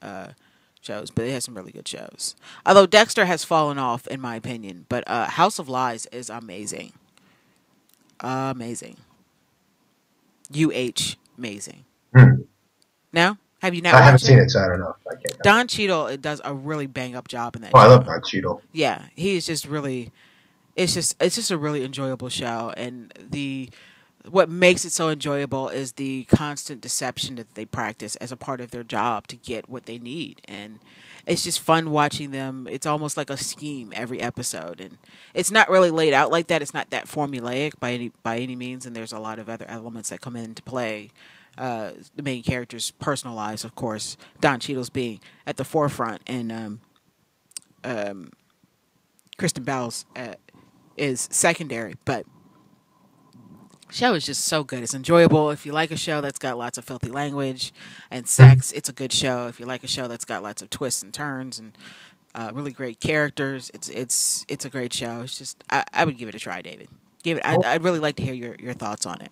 shows, but it has some really good shows. Although Dexter has fallen off, in my opinion. But House of Lies is amazing. Amazing. Amazing. No? Have you not watched it? I haven't seen it, so I don't know. I can't. Don Cheadle does a really bang-up job in that show. I love show. Don Cheadle. Yeah, he's just really... It's just a really enjoyable show, and what makes it so enjoyable is the constant deception that they practice as a part of their job to get what they need. And it's just fun watching them. It's almost like a scheme every episode. And it's not really laid out like that. It's not that formulaic by any means. And there's a lot of other elements that come into play. The main character's personal lives, of course, Don Cheadle's being at the forefront. And Kristen Bell's is secondary. But show is just so good. It's enjoyable. If you like a show that's got lots of filthy language and sex, it's a good show. If you like a show that's got lots of twists and turns and really great characters, it's a great show. It's just I would give it a try, David. I'd really like to hear your thoughts on it.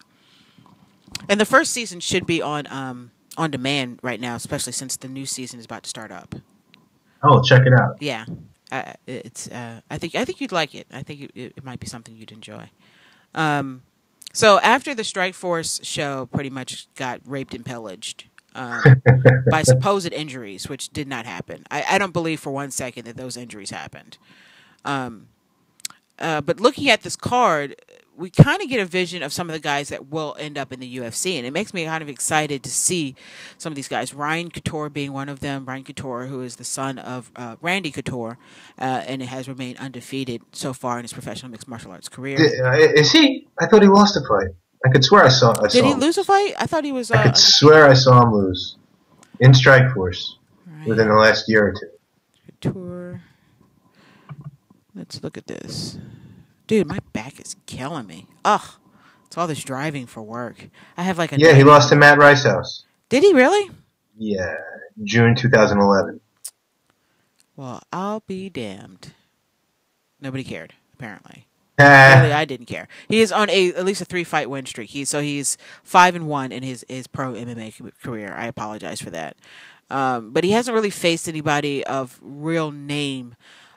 And the first season should be on demand right now, especially since the new season is about to start up. Oh, check it out. Yeah, it's. I think you'd like it. I think it might be something you'd enjoy. So after the Strikeforce show pretty much got raped and pillaged by supposed injuries, which did not happen. I don't believe for 1 second that those injuries happened. But looking at this card, we kind of get a vision of some of the guys that will end up in the UFC. And it makes me kind of excited to see some of these guys. Ryan Couture being one of them. Ryan Couture, who is the son of Randy Couture, and has remained undefeated so far in his professional mixed martial arts career. Is he? I thought he lost a fight. I could swear I saw Did he lose a fight? I thought he was... I could swear I saw him lose in Strikeforce within the last year or two. Couture. Let's look at this. Dude, my back is killing me. Ugh. It's all this driving for work. I have like a... Yeah, he lost to Matt Ricehouse. Did he really? Yeah. June 2011. Well, I'll be damned. Nobody cared, apparently. Really, I didn't care. He is on at least a 3-fight win streak. He's 5-1 in his pro MMA career. I apologize for that. But he hasn't really faced anybody of real name.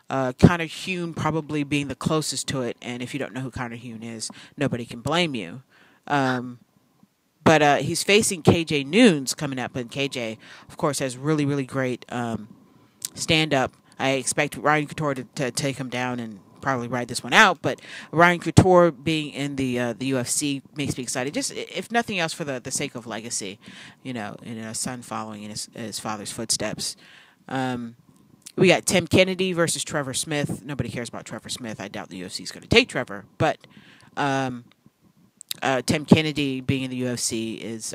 Connor Hune probably being the closest to it, and if you don't know who Connor Hune is, nobody can blame you. But he's facing KJ Nunes coming up, and KJ, of course, has really, really great stand up. I expect Ryan Couture to take him down and probably ride this one out. But Ryan Couture being in the UFC makes me excited. Just if nothing else, for the sake of legacy, and a son following in his father's footsteps. We got Tim Kennedy versus Trevor Smith. Nobody cares about Trevor Smith. I doubt the UFC is going to take Trevor, but Tim Kennedy being in the UFC is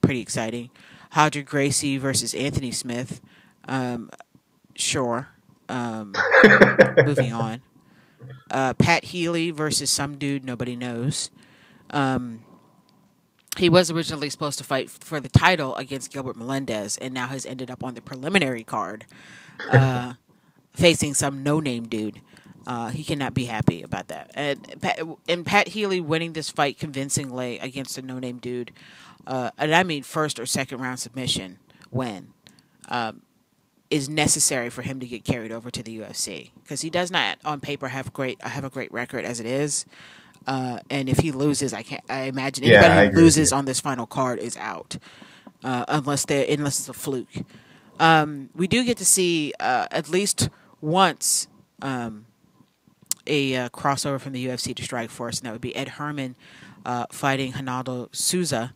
pretty exciting. Roger Gracie versus Anthony Smith. Sure. Moving on. Pat Healy versus some dude nobody knows. He was originally supposed to fight for the title against Gilbert Melendez, and now has ended up on the preliminary card, facing some no-name dude. He cannot be happy about that. And Pat Healy winning this fight convincingly against a no-name dude, and I mean first or second round submission win, is necessary for him to get carried over to the UFC, because he does not on paper have a great record as it is. And if he loses, I imagine anybody who loses on this final card is out, unless it's a fluke. We do get to see at least once a crossover from the UFC to Strikeforce, and that would be Ed Herman fighting Ronaldo Souza,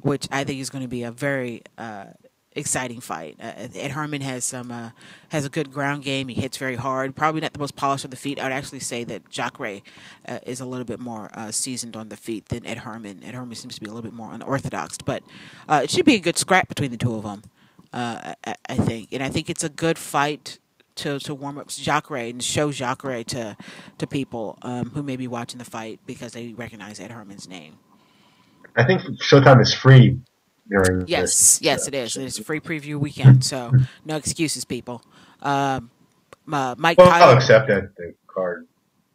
which I think is going to be a very exciting fight. Ed Herman has a good ground game. He hits very hard. Probably not the most polished on the feet. I would actually say that Jacare is a little bit more seasoned on the feet than Ed Herman. Ed Herman seems to be a little bit more unorthodox, but it should be a good scrap between the two of them. I think, and I think it's a good fight to warm up Jacare and show Jacare to people who may be watching the fight because they recognize Ed Herman's name. I think Showtime is free during yes, it is. It's a free preview weekend, so no excuses, people. Mike Kyle, I'll accept that the card.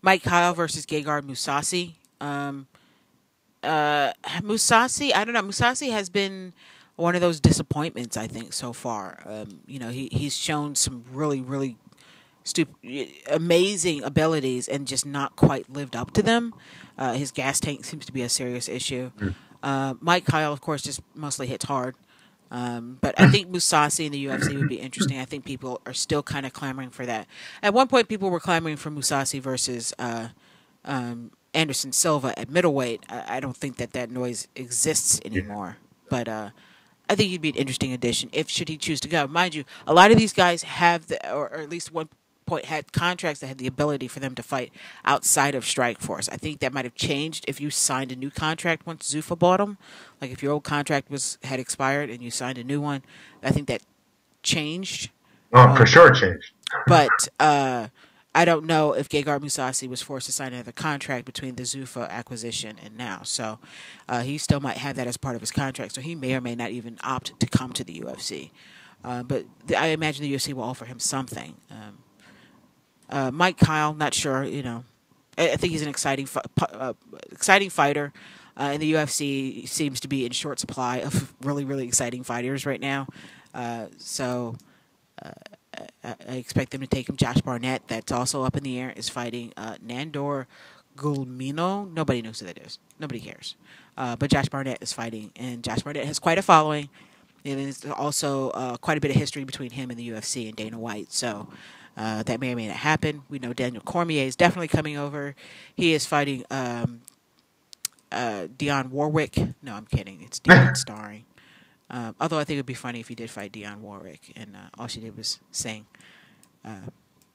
Mike Kyle versus Gegard Mousasi. Mousasi, I don't know. Mousasi has been one of those disappointments, I think, so far. He's shown some really, really amazing abilities and just not quite lived up to them. His gas tank seems to be a serious issue. Mike Kyle, of course, just mostly hits hard. But I think Mousasi in the UFC would be interesting. I think people are still kind of clamoring for that. At one point, people were clamoring for Mousasi versus Anderson Silva at middleweight. I don't think that noise exists anymore. But I think he'd be an interesting addition should he choose to go. Mind you, a lot of these guys have, or at least one point, had contracts that had the ability for them to fight outside of Strikeforce. I think that might have changed if you signed a new contract once Zuffa bought them. Like if your old contract had expired and you signed a new one, I think that changed. Oh, for sure changed. But I don't know if Gegard Mousasi was forced to sign another contract between the Zuffa acquisition and now. So he still might have that as part of his contract. So he may or may not even opt to come to the UFC. But I imagine the UFC will offer him something. Mike Kyle, not sure. I think he's an exciting fighter. And the UFC seems to be in short supply of really, really exciting fighters right now. So I expect them to take him. Josh Barnett, that's also up in the air, is fighting Nandor Gulmino. Nobody knows who that is. Nobody cares. But Josh Barnett is fighting, and Josh Barnett has quite a following. And there's also quite a bit of history between him and the UFC and Dana White. So that may or may not happen. We know Daniel Cormier is definitely coming over. He is fighting Dionne Warwick. No, I'm kidding. It's Dionne starring. Although I think it would be funny if he did fight Dionne Warwick and all she did was sing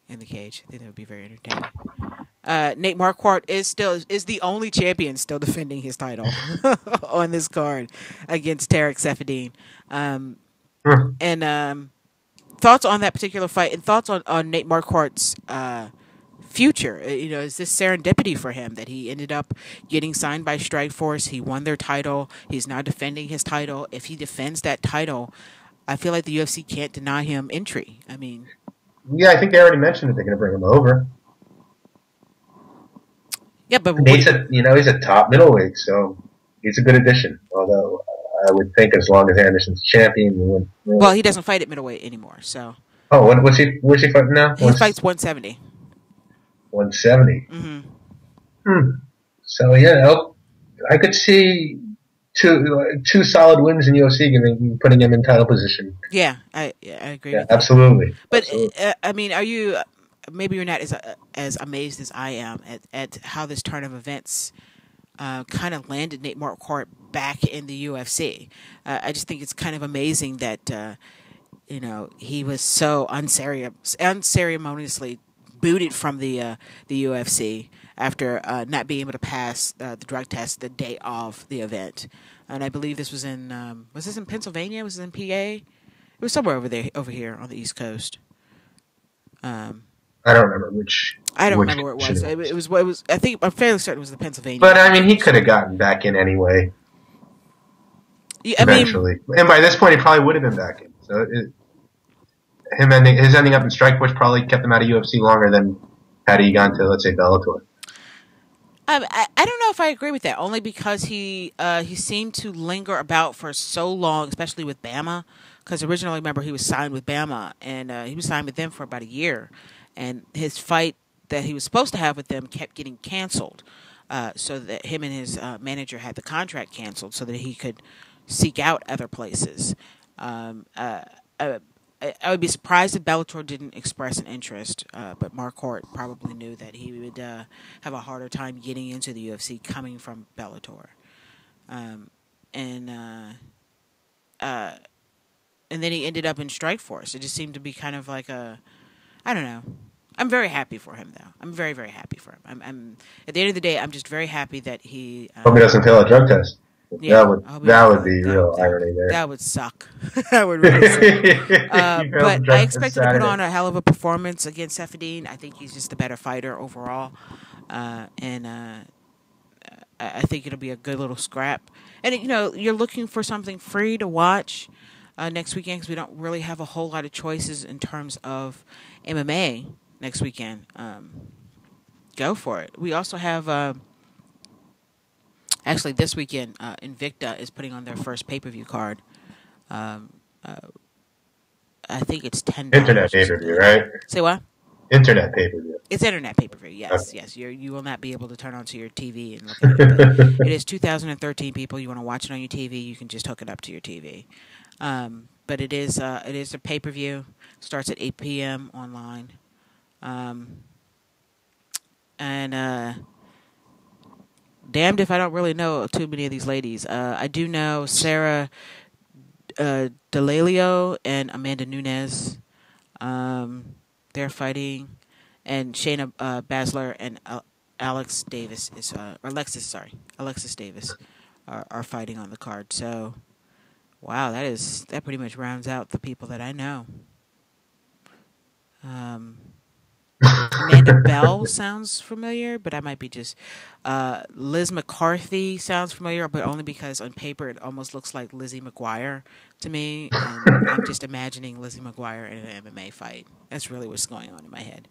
in the cage. I think that would be very entertaining. Nate Marquardt is the only champion still defending his title on this card against Tarek Seferdine. And thoughts on that particular fight and thoughts on Nate Marquardt's future. Is this serendipity for him that he ended up getting signed by Strikeforce? He won their title. He's now defending his title. If he defends that title, I feel like the UFC can't deny him entry. I mean, yeah, I think they already mentioned that they're going to bring him over. Yeah, but Nate's he's a top middleweight, so he's a good addition. Although I would think as long as Anderson's champion, he wouldn't. Well, he doesn't fight at middleweight anymore, so. Oh, where's he fighting now? He fights 170. 170. Mm-hmm. So I could see two solid wins in UFC, putting him in title position. Yeah, I agree with that. Absolutely. But Absolutely. I mean, are you? Maybe you're not as amazed as I am at how this turn of events kind of landed Nate Marquardt back in the UFC. I just think it's kind of amazing that he was so unceremoniously booted from the UFC after not being able to pass the drug test the day of the event. And I believe this was in was this in Pennsylvania? Was it in PA? It was somewhere over here on the East Coast. I don't remember which. I don't remember where it was. It was. I think I'm fairly certain it was the Pennsylvania. But I mean, he could have gotten back in anyway. Yeah, eventually, and by this point, he probably would have been back in. So his ending up in Strikeforce probably kept him out of UFC longer than had he gone to, let's say, Bellator. I don't know if I agree with that. Only because he seemed to linger about for so long, especially with Bama. Because originally, remember, he was signed with Bama, and he was signed with them for about a year. And his fight that he was supposed to have with them kept getting canceled, so that him and his manager had the contract canceled so that he could seek out other places. I would be surprised if Bellator didn't express an interest, but Marquardt probably knew that he would have a harder time getting into the UFC coming from Bellator. And then he ended up in Strikeforce. It just seemed to be kind of like I don't know. I'm very happy for him, though. I'm very, very happy for him. I'm at the end of the day, I'm just very happy that he. Hope he doesn't fail a drug test. Yeah, that would be real irony there. That would suck. That would really suck. But I expect him to put on a hell of a performance against Saffiedine. I think he's just a better fighter overall, and I think it'll be a good little scrap. And you're looking for something free to watch next weekend because we don't really have a whole lot of choices in terms of MMA next weekend. Go for it. We also have. Actually, this weekend, Invicta is putting on their first pay-per-view card. I think it's $10. Internet pay-per-view, right? Say what? Internet pay-per-view. It's internet pay-per-view, yes, okay. Yes. You will not be able to turn onto your TV and look at it. It is 2013, people. You want to watch it on your TV, you can just hook it up to your TV. But it is a pay-per-view. Starts at 8 p.m. online. Damned if I don't really know too many of these ladies. I do know Sarah D'Amelio and Amanda Nunes. They're fighting, and Shayna Baszler and Alexis Davis are fighting on the card. So, wow, that pretty much rounds out the people that I know. Amanda Bell sounds familiar, but I might be just... Liz McCarthy sounds familiar, but only because on paper it almost looks like Lizzie McGuire to me. And I'm just imagining Lizzie McGuire in an MMA fight. That's really what's going on in my head.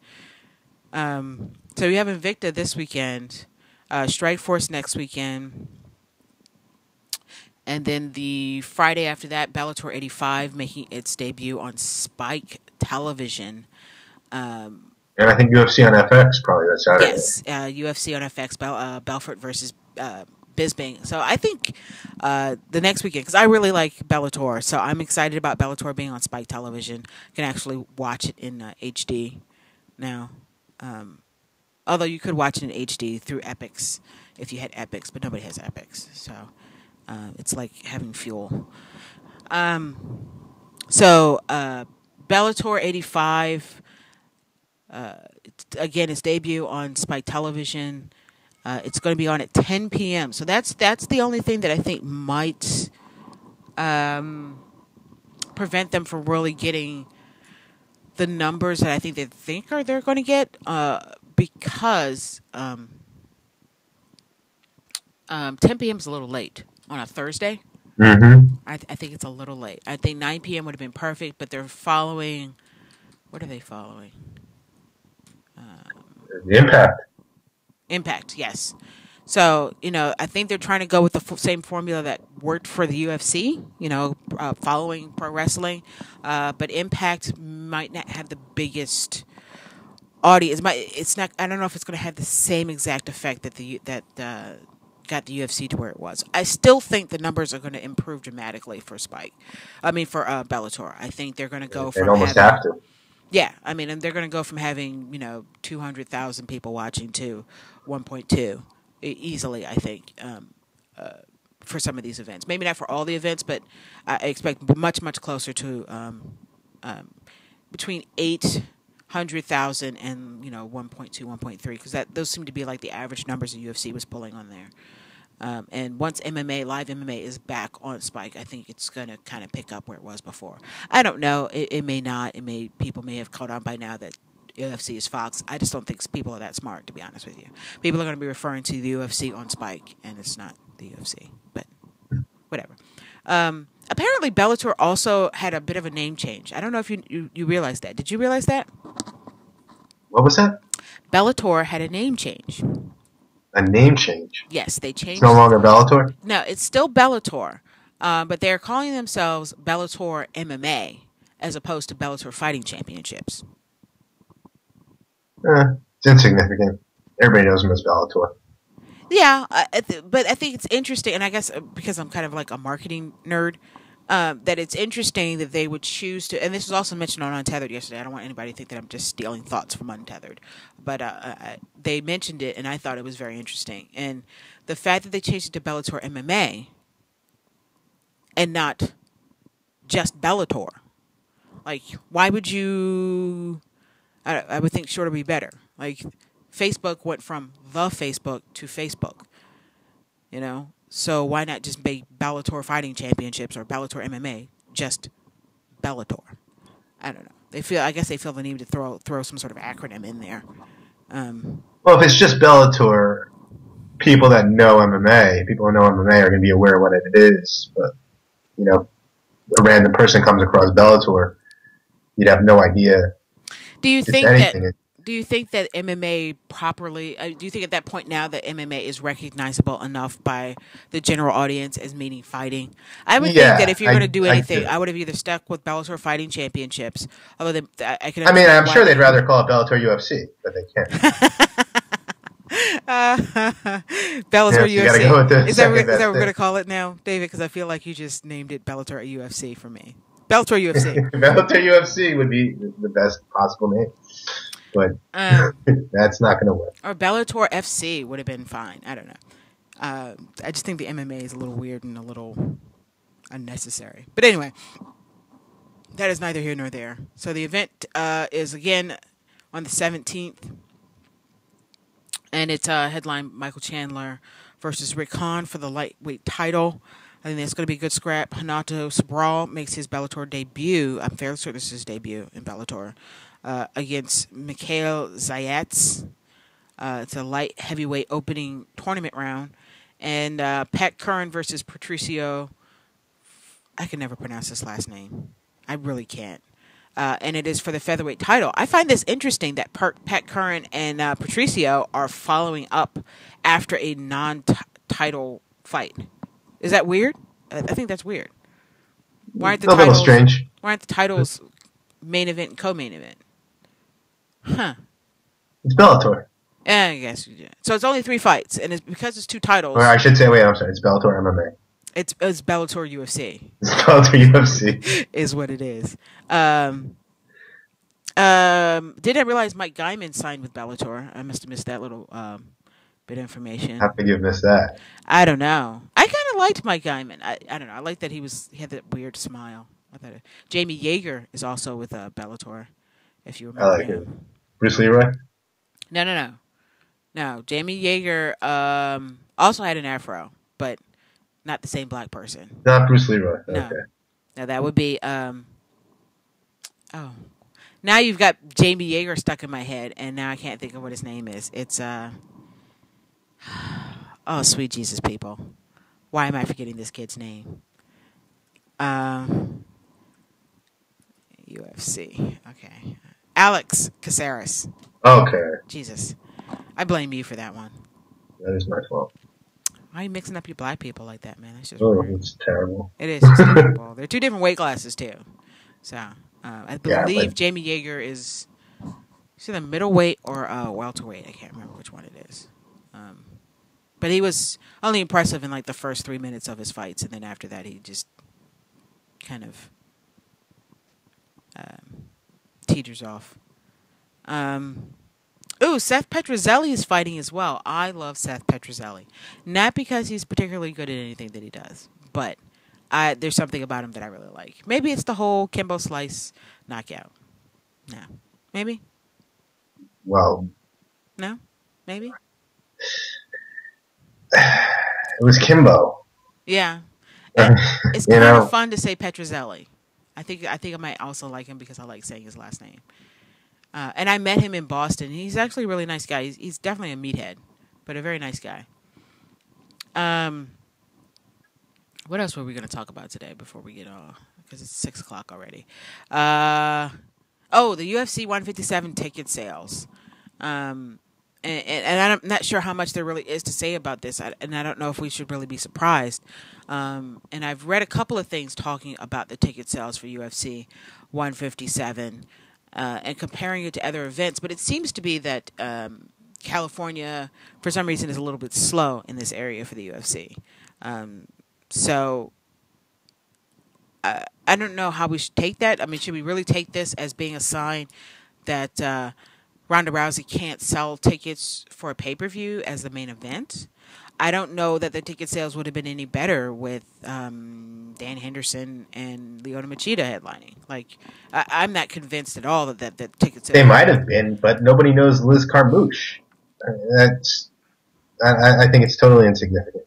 So we have Invicta this weekend, Strikeforce next weekend, and then the Friday after that, Bellator 85 making its debut on Spike Television. And I think UFC on FX probably that Saturday. Yes, UFC on FX, Belfort versus Bisping. So I think the next weekend, because I really like Bellator, so I'm excited about Bellator being on Spike Television. I can actually watch it in HD now. Although you could watch it in HD through Epix if you had Epix, but nobody has Epix. So it's like having fuel. So Bellator 85... again, its debut on Spike Television. It's going to be on at 10 p.m. So that's the only thing that I think might prevent them from really getting the numbers that I think they're going to get. Because 10 p.m. is a little late on a Thursday. Mm-hmm. I think it's a little late. I think 9 p.m. would have been perfect, but they're following. What are they following? The Impact, yes. So, I think they're trying to go with the same formula that worked for the UFC, following pro wrestling. But Impact might not have the biggest audience. It's not. I don't know if it's going to have the same exact effect that got the UFC to where it was. I still think the numbers are going to improve dramatically for Bellator. I think they're going to go from almost have to. Yeah, I mean, and they're going to go from having 200,000 people watching to 1.2 easily. I think for some of these events, maybe not for all the events, but I expect much closer to between 800,000 and 1.2, 1.3, because those seem to be like the average numbers the UFC was pulling on there. And once live MMA is back on Spike, I think it's going to kind of pick up where it was before. I don't know. It may not. People may have caught on by now that UFC is Fox. I just don't think people are that smart, to be honest with you. People are going to be referring to the UFC on Spike, and it's not the UFC. But whatever. Apparently, Bellator also had a bit of a name change. I don't know if you realized that. Did you realize that? What was that? Bellator had a name change. A name change? Yes, they changed. It's no longer Bellator? No, it's still Bellator, but they're calling themselves Bellator MMA as opposed to Bellator Fighting Championships. It's insignificant. Everybody knows them as Bellator. Yeah, but I think it's interesting, and I guess because I'm kind of like a marketing nerd, that it's interesting that they would choose to, and this was also mentioned on Untethered yesterday. I don't want anybody to think that I'm just stealing thoughts from Untethered, but they mentioned it, and I thought it was very interesting. And the fact that they changed it to Bellator MMA and not just Bellator, like, why would you? I would think shorter would be better. Like, Facebook went from the Facebook to Facebook, So why not just make Bellator Fighting Championships or Bellator MMA just Bellator? I don't know. I guess they feel the need to throw some sort of acronym in there. Well, if it's just Bellator, people who know MMA are going to be aware of what it is. But a random person comes across Bellator, you'd have no idea. Do you think that MMA properly? Do you think at that point now that MMA is recognizable enough by the general audience as meaning fighting? I would think that if you're going to do anything, I would have either stuck with Bellator Fighting Championships. Although I'm sure they'd rather call it Bellator UFC, but they can't. Bellator UFC. Go with is that what we're going to call it now, David? Because I feel like you just named it Bellator UFC for me. Bellator UFC. Bellator UFC would be the best possible name. But that's not going to work. Or Bellator FC would have been fine. I don't know. I just think the MMA is a little weird and a little unnecessary. But anyway, that is neither here nor there. So the event is, again, on the 17th. And it's headline Michael Chandler versus Rick Hahn for the lightweight title. I think that's going to be a good scrap. Hanato Sobral makes his Bellator debut. I'm fairly certain this is his debut in Bellator. Against Mikhail Zayats. It's a light heavyweight opening tournament round. And Pat Curran versus Patricio. I can never pronounce his last name. I really can't. And it is for the featherweight title. I find this interesting that Pat Curran and Patricio are following up after a non-title fight. Is that weird? I think that's weird. Why aren't the titles, little strange. Why aren't the titles main event and co-main event? Huh. It's Bellator. Yeah, I guess. Yeah. So it's only 3 fights, and it's because it's 2 titles. Or I should say, I'm sorry. It's Bellator MMA. It's Bellator UFC. It's Bellator UFC. Is what it is. Didn't realize Mike Guyman signed with Bellator. I must have missed that little bit of information. How could you have missed that? I don't know. I kind of liked Mike Guyman. I don't know. I like that he had that weird smile. I thought Jamie Yeager is also with Bellator. If you remember him. Bruce Leroy? No. Jamie Yeager also had an afro, but not the same black person. Not Bruce Leroy. No. Okay. Now that would be now you've got Jamie Yeager stuck in my head, and now I can't think of what his name is. It's oh, sweet Jesus, people. Why am I forgetting this kid's name? UFC. Okay. Alex Caceres. Okay. Jesus. I blame you for that one. That is my fault. Why are you mixing up your black people like that, man? That's just weird. It's terrible. It is. It's terrible. They're 2 different weight classes, too. So, I believe Jamie Yeager is either middleweight or welterweight. I can't remember which one it is. But he was only impressive in like the first 3 minutes of his fights, and then after that, he just kind of teeters off. Seth Petrozelli is fighting as well. I love Seth Petrozelli. Not because he's particularly good at anything that he does, but there's something about him that I really like. Maybe it's the whole Kimbo Slice knockout. No. Maybe? Well. No? Maybe? It was Kimbo. Yeah. It's kind of fun to say Petrozelli. I think I might also like him because I like saying his last name. And I met him in Boston. He's actually a really nice guy. He's definitely a meathead, but a very nice guy. What else were we going to talk about today before we get off? Because it's 6 o'clock already. The UFC 157 ticket sales. And I'm not sure how much there really is to say about this, and I don't know if we should really be surprised. And I've read a couple of things talking about the ticket sales for UFC 157 and comparing it to other events, but it seems to be that California, for some reason, is a little bit slow in this area for the UFC. So I don't know how we should take that. I mean, should we really take this as being a sign that Ronda Rousey can't sell tickets for a pay-per-view as the main event? I don't know that the ticket sales would have been any better with Dan Henderson and Lyoto Machida headlining. Like, I'm not convinced at all that ticket sales... They might have been, but nobody knows Liz Carmouche. I think it's totally insignificant.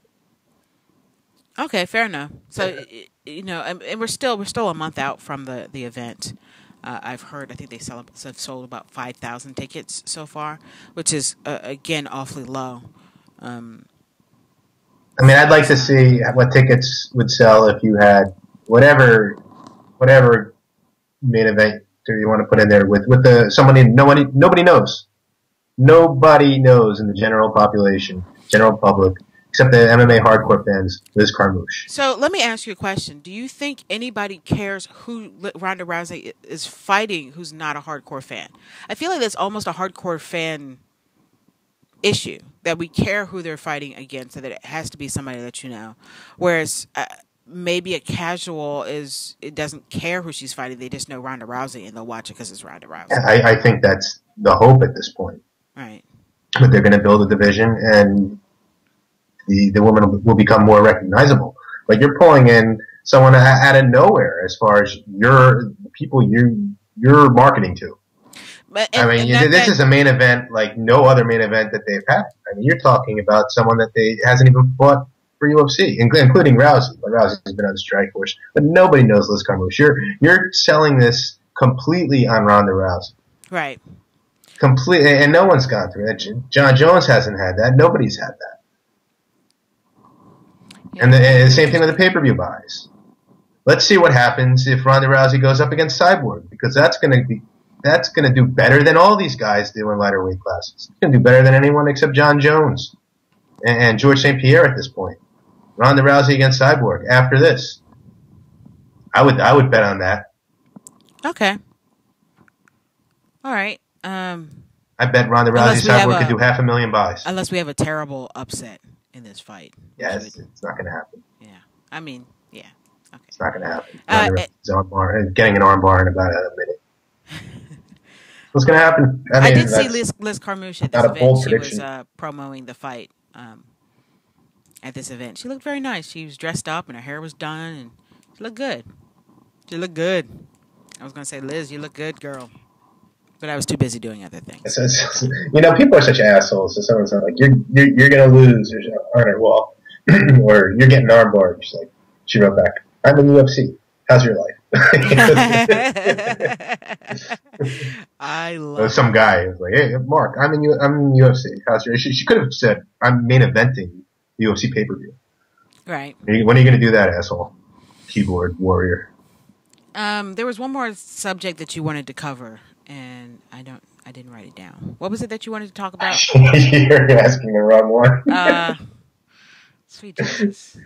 Okay, fair enough. So, and we're still a month out from the event. I've heard, I think they have sold about 5,000 tickets so far, which is, again, awfully low. I'd like to see what tickets would sell if you had whatever main event you want to put in there with somebody nobody knows. Nobody knows in the general public, except the MMA hardcore fans, Liz Carmouche. So let me ask you a question. Do you think anybody cares who Ronda Rousey is fighting who's not a hardcore fan? I feel like that's almost a hardcore fan issue, that we care who they're fighting against, so that it has to be somebody that you know. Whereas maybe a casual it doesn't care who she's fighting. They just know Ronda Rousey and they'll watch it because it's Ronda Rousey. I think that's the hope at this point. Right. But they're going to build a division and the woman will become more recognizable. But you're pulling in someone out of nowhere as far as your people you're marketing to. This is a main event like no other main event that they've had. I mean, you're talking about someone that they hasn't even fought for UFC, including Rousey. Rousey's been on the strike force, but nobody knows Liz Carmouche. You're selling this completely on Ronda Rousey. Right. Completely, and no one's gone through that. John Jones hasn't had that. Nobody's had that. Yeah. And the same thing with the pay-per-view buys. Let's see what happens if Ronda Rousey goes up against Cyborg, because that's going to do better than all these guys do in lighter weight classes. It's going to do better than anyone except John Jones and George St. Pierre at this point. Ronda Rousey against Cyborg after this. I would bet on that. Okay. All right. I bet Ronda Rousey Cyborg could do 500,000 buys. Unless we have a terrible upset in this fight. Yeah, it's not going to happen. Yeah. I mean, yeah. Okay. It's not going to happen. Getting an arm bar in about a minute. What's going to happen? I did see Liz Carmouche at this event. She was promoting the fight at this event. She looked very nice. She was dressed up and her hair was done and she looked good. She looked good. I was going to say, Liz, you look good, girl. But I was too busy doing other things. People are such assholes. So someone's like, you're going to lose, or on her wall, or you're getting armbarred. She's like, she wrote back, I'm in UFC. How's your life? I love some guy was like, hey, Mark, I'm in UFC. How's your? She could have said, I'm main eventing the UFC pay-per-view. Right. When are you going to do that, asshole? Keyboard warrior. There was one more subject that you wanted to cover, and I didn't write it down. What was it that you wanted to talk about? You're asking the wrong one. Sweet Jesus.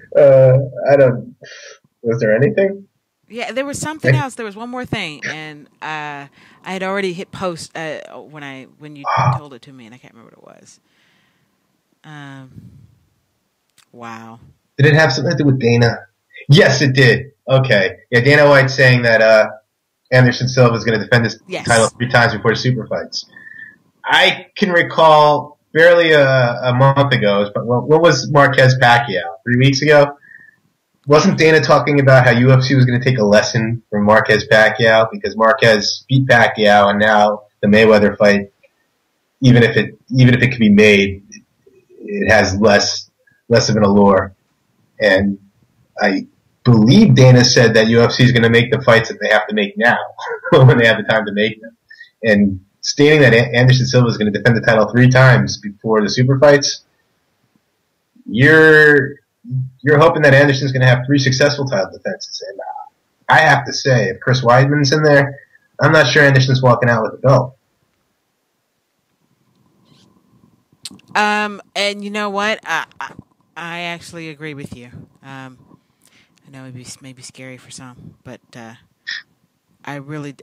Was there anything? Yeah, there was something else. There was one more thing, and I had already hit post when you told it to me, and I can't remember what it was. Wow. Did it have something to do with Dana? Yes, it did. Okay. Yeah, Dana White saying that Anderson Silva is going to defend his title Yes. 3 times before the super fights. I can recall barely a month ago, but what was Marquez Pacquiao? 3 weeks ago? Wasn't Dana talking about how UFC was going to take a lesson from Marquez Pacquiao because Marquez beat Pacquiao, and now the Mayweather fight, even if it could be made, it has less of an allure. And I believe Dana said that UFC is going to make the fights that they have to make now when they have the time to make them. And stating that Anderson Silva is going to defend the title 3 times before the super fights, you're hoping that Anderson's going to have 3 successful title defenses. And I have to say, if Chris Weidman's in there, I'm not sure Anderson's walking out with a belt. And you know what? I actually agree with you. I know it may be scary for some, but I really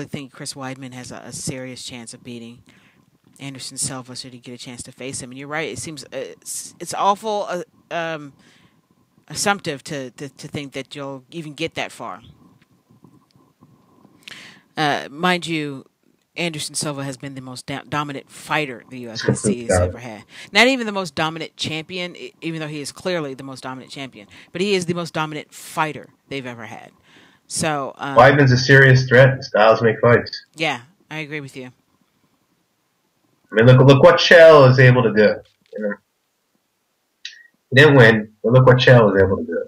think Chris Weidman has a serious chance of beating Anderson Silva should he get a chance to face him. And you're right; it seems it's awful assumptive to think that you'll even get that far. Mind you, Anderson Silva has been the most dominant fighter the UFC has ever had. Not even the most dominant champion, even though he is clearly the most dominant champion, but he is the most dominant fighter they've ever had. So Weidman's a serious threat. Styles make fights. Yeah, I agree with you. I mean, look what Chael is able to do. You know, he didn't win, but look what Chael was able to do.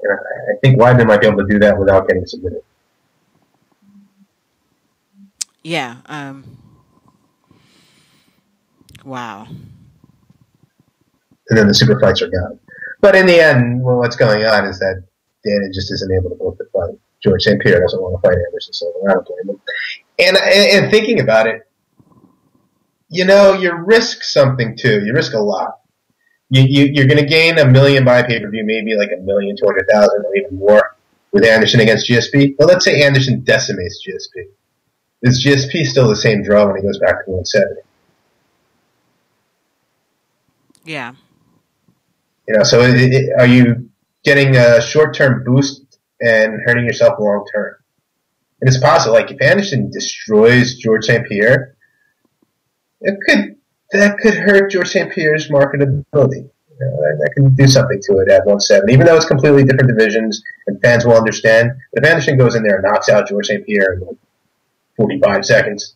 You know, I think Weidman might be able to do that without getting submitted. Yeah. Wow. And then the super fights are gone. But in the end, well, what's going on is that Dana just isn't able to book the fight. George St. Pierre doesn't want to fight Anderson Silva. I don't blame him. And thinking about it, you know, you risk something too. You risk a lot. You're going to gain $1 million by pay-per-view, maybe like $1,200,000 or even more with Anderson against GSP. But let's say Anderson decimates GSP. Is GSP still the same draw when he goes back to 170? Yeah. You know, so are you getting a short-term boost and hurting yourself long-term? And it's possible, like if Anderson destroys George St. Pierre, that could hurt George St. Pierre's marketability. You know, that can do something to it at 170, even though it's completely different divisions and fans will understand. But if Anderson goes in there and knocks out George St. Pierre in like 45 seconds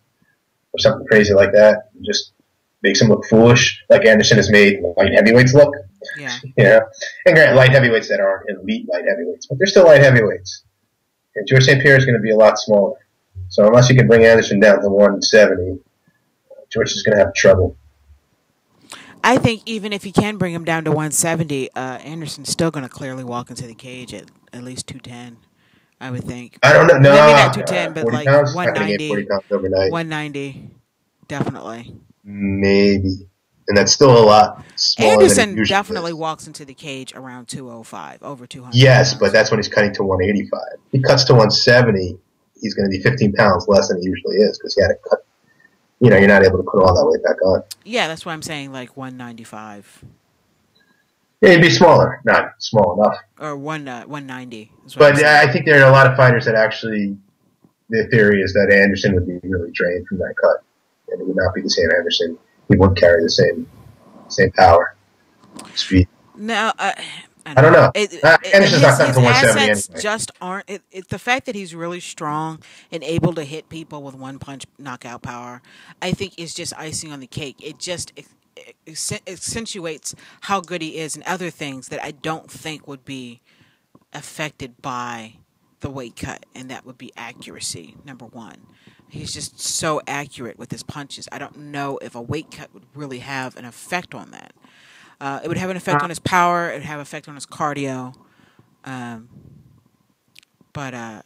or something crazy like that, just makes him look foolish, like Anderson has made light heavyweights look. Yeah. You know? And granted, light heavyweights that aren't elite light heavyweights, but they're still light heavyweights. And George St. Pierre is going to be a lot smaller. So unless you can bring Anderson down to 170, George is going to have trouble. I think even if you can bring him down to 170, Anderson's still going to clearly walk into the cage at least 210, I would think. I don't know. No, maybe not 210, but like pounds? 190. 40 pounds overnight. 190, definitely. Maybe. And that's still a lot smaller Anderson than definitely walks into the cage around 205, over 200. Yes, pounds. but that's when he's cutting to 185. He cuts to 170, he's going to be 15 pounds less than he usually is because he had to cut. You know, you're not able to put all that weight back on. Yeah, that's why I'm saying like 195. Yeah, he'd be smaller, not small enough. Or 190. But I think there are a lot of fighters that actually, their theory is that Anderson would be really drained from that cut. And it would not be the same Anderson. He wouldn't carry the same power, speed. No, I don't know. Anderson's not cutting to 170 assets anyway. just aren't. The fact that he's really strong and able to hit people with one punch knockout power, I think is just icing on the cake. It just accentuates how good he is and other things that I don't think would be affected by the weight cut, and that would be accuracy, number one. He's just so accurate with his punches. I don't know if a weight cut would really have an effect on that. It would have an effect on his power. It would have an effect on his cardio. But I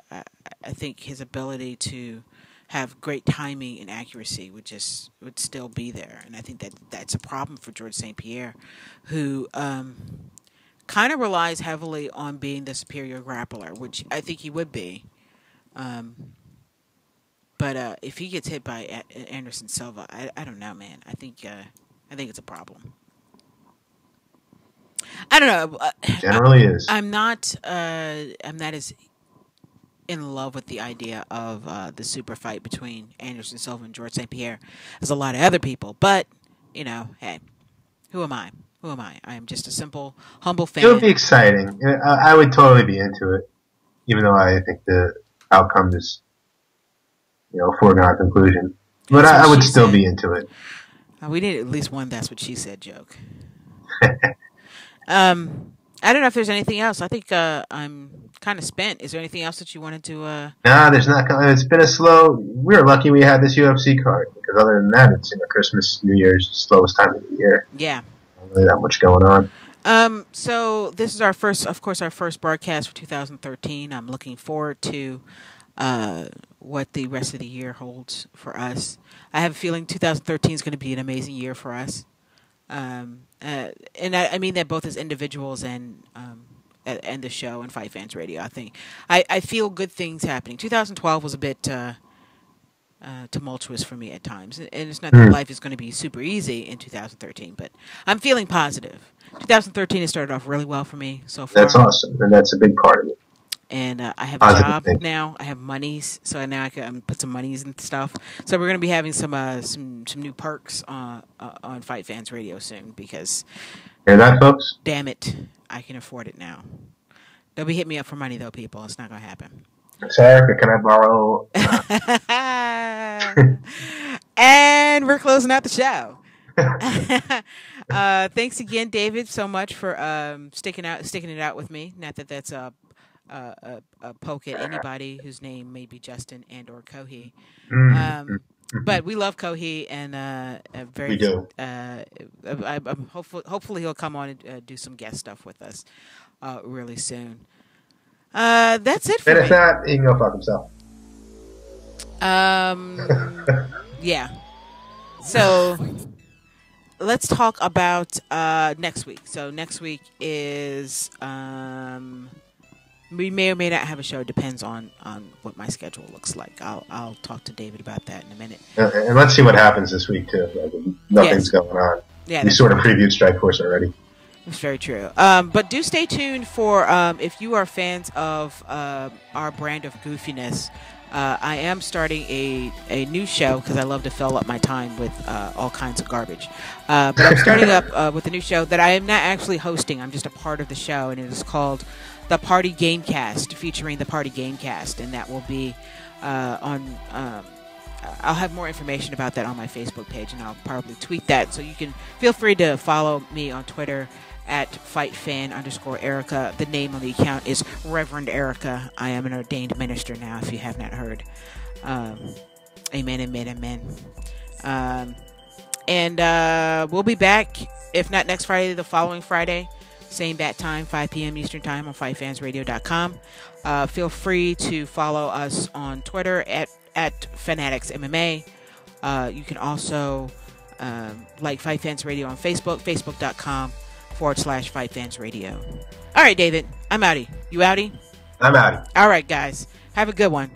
think his ability to have great timing and accuracy would still be there. And I think that's a problem for George St. Pierre, who kind of relies heavily on being the superior grappler, which I think he would be. But if he gets hit by Anderson Silva, I don't know, man. I think it's a problem. I don't know. Generally is. I'm not as in love with the idea of the super fight between Anderson Silva and George St. Pierre as a lot of other people. But, you know, hey, who am I? Who am I? I am just a simple, humble fan. It would be exciting. I would totally be into it, even though I think the outcome is, a foregone conclusion. But I would still be into it. We need at least one "that's what she said" joke. I don't know if there's anything else. I think I'm kind of spent. Is there anything else that you wanted to? Nah, there's not. It's been a slow. We were lucky we had this UFC card because other than that, it's Christmas, New Year's, slowest time of the year. Yeah. Not really that much going on. So this is our first broadcast for 2013. I'm looking forward to what the rest of the year holds for us. I have a feeling 2013 is going to be an amazing year for us. And I mean that both as individuals and the show and FightFans Radio. I feel good things happening. 2012 was a bit tumultuous for me at times, and it's not that life is going to be super easy in 2013, but I'm feeling positive. 2013 has started off really well for me so far. That's awesome, and that's a big part of it. And I have a job now. I have monies, so now I can put some monies and stuff. So we're going to be having some new perks on FightFans Radio soon because. Hear that, folks? Damn it, I can afford it now. They'll be hitting me up for money though, people. It's not going to happen. So, Erica, can I borrow? And we're closing out the show. Thanks again, David, so much for sticking it out with me. Not that that's a poke at anybody whose name may be Justin and or Kohi. But we love Kohi, and we do. Hopefully he'll come on and do some guest stuff with us really soon. That's it for me. And if not, he can go fuck himself. Yeah. So let's talk about next week. So next week is we may or may not have a show. It depends on what my schedule looks like. I'll talk to David about that in a minute. And let's see what happens this week too. Nothing's going on. Yeah, we sort of previewed Strike Force already. That's very true. But do stay tuned for if you are fans of our brand of goofiness. I am starting a new show because I love to fill up my time with all kinds of garbage. But I'm starting up with a new show that I am not actually hosting. I'm just a part of the show, and it is called The Party Gamecast, featuring The Party Gamecast, and that will be on. I'll have more information about that on my Facebook page, and I'll probably tweet that. So you can feel free to follow me on Twitter at FightFan_Erica. The name on the account is Reverend Erica. I am an ordained minister now, if you have not heard. Amen, amen, amen. And we'll be back, if not next Friday, the following Friday. Same bat time, 5 p.m. Eastern Time on FightFansRadio.com. Feel free to follow us on Twitter at FanAddicts MMA. You can also like FightFans Radio on Facebook, Facebook.com/FightFans Radio. All right, David, I'm outie. You outie? I'm outie. All right, guys. Have a good one.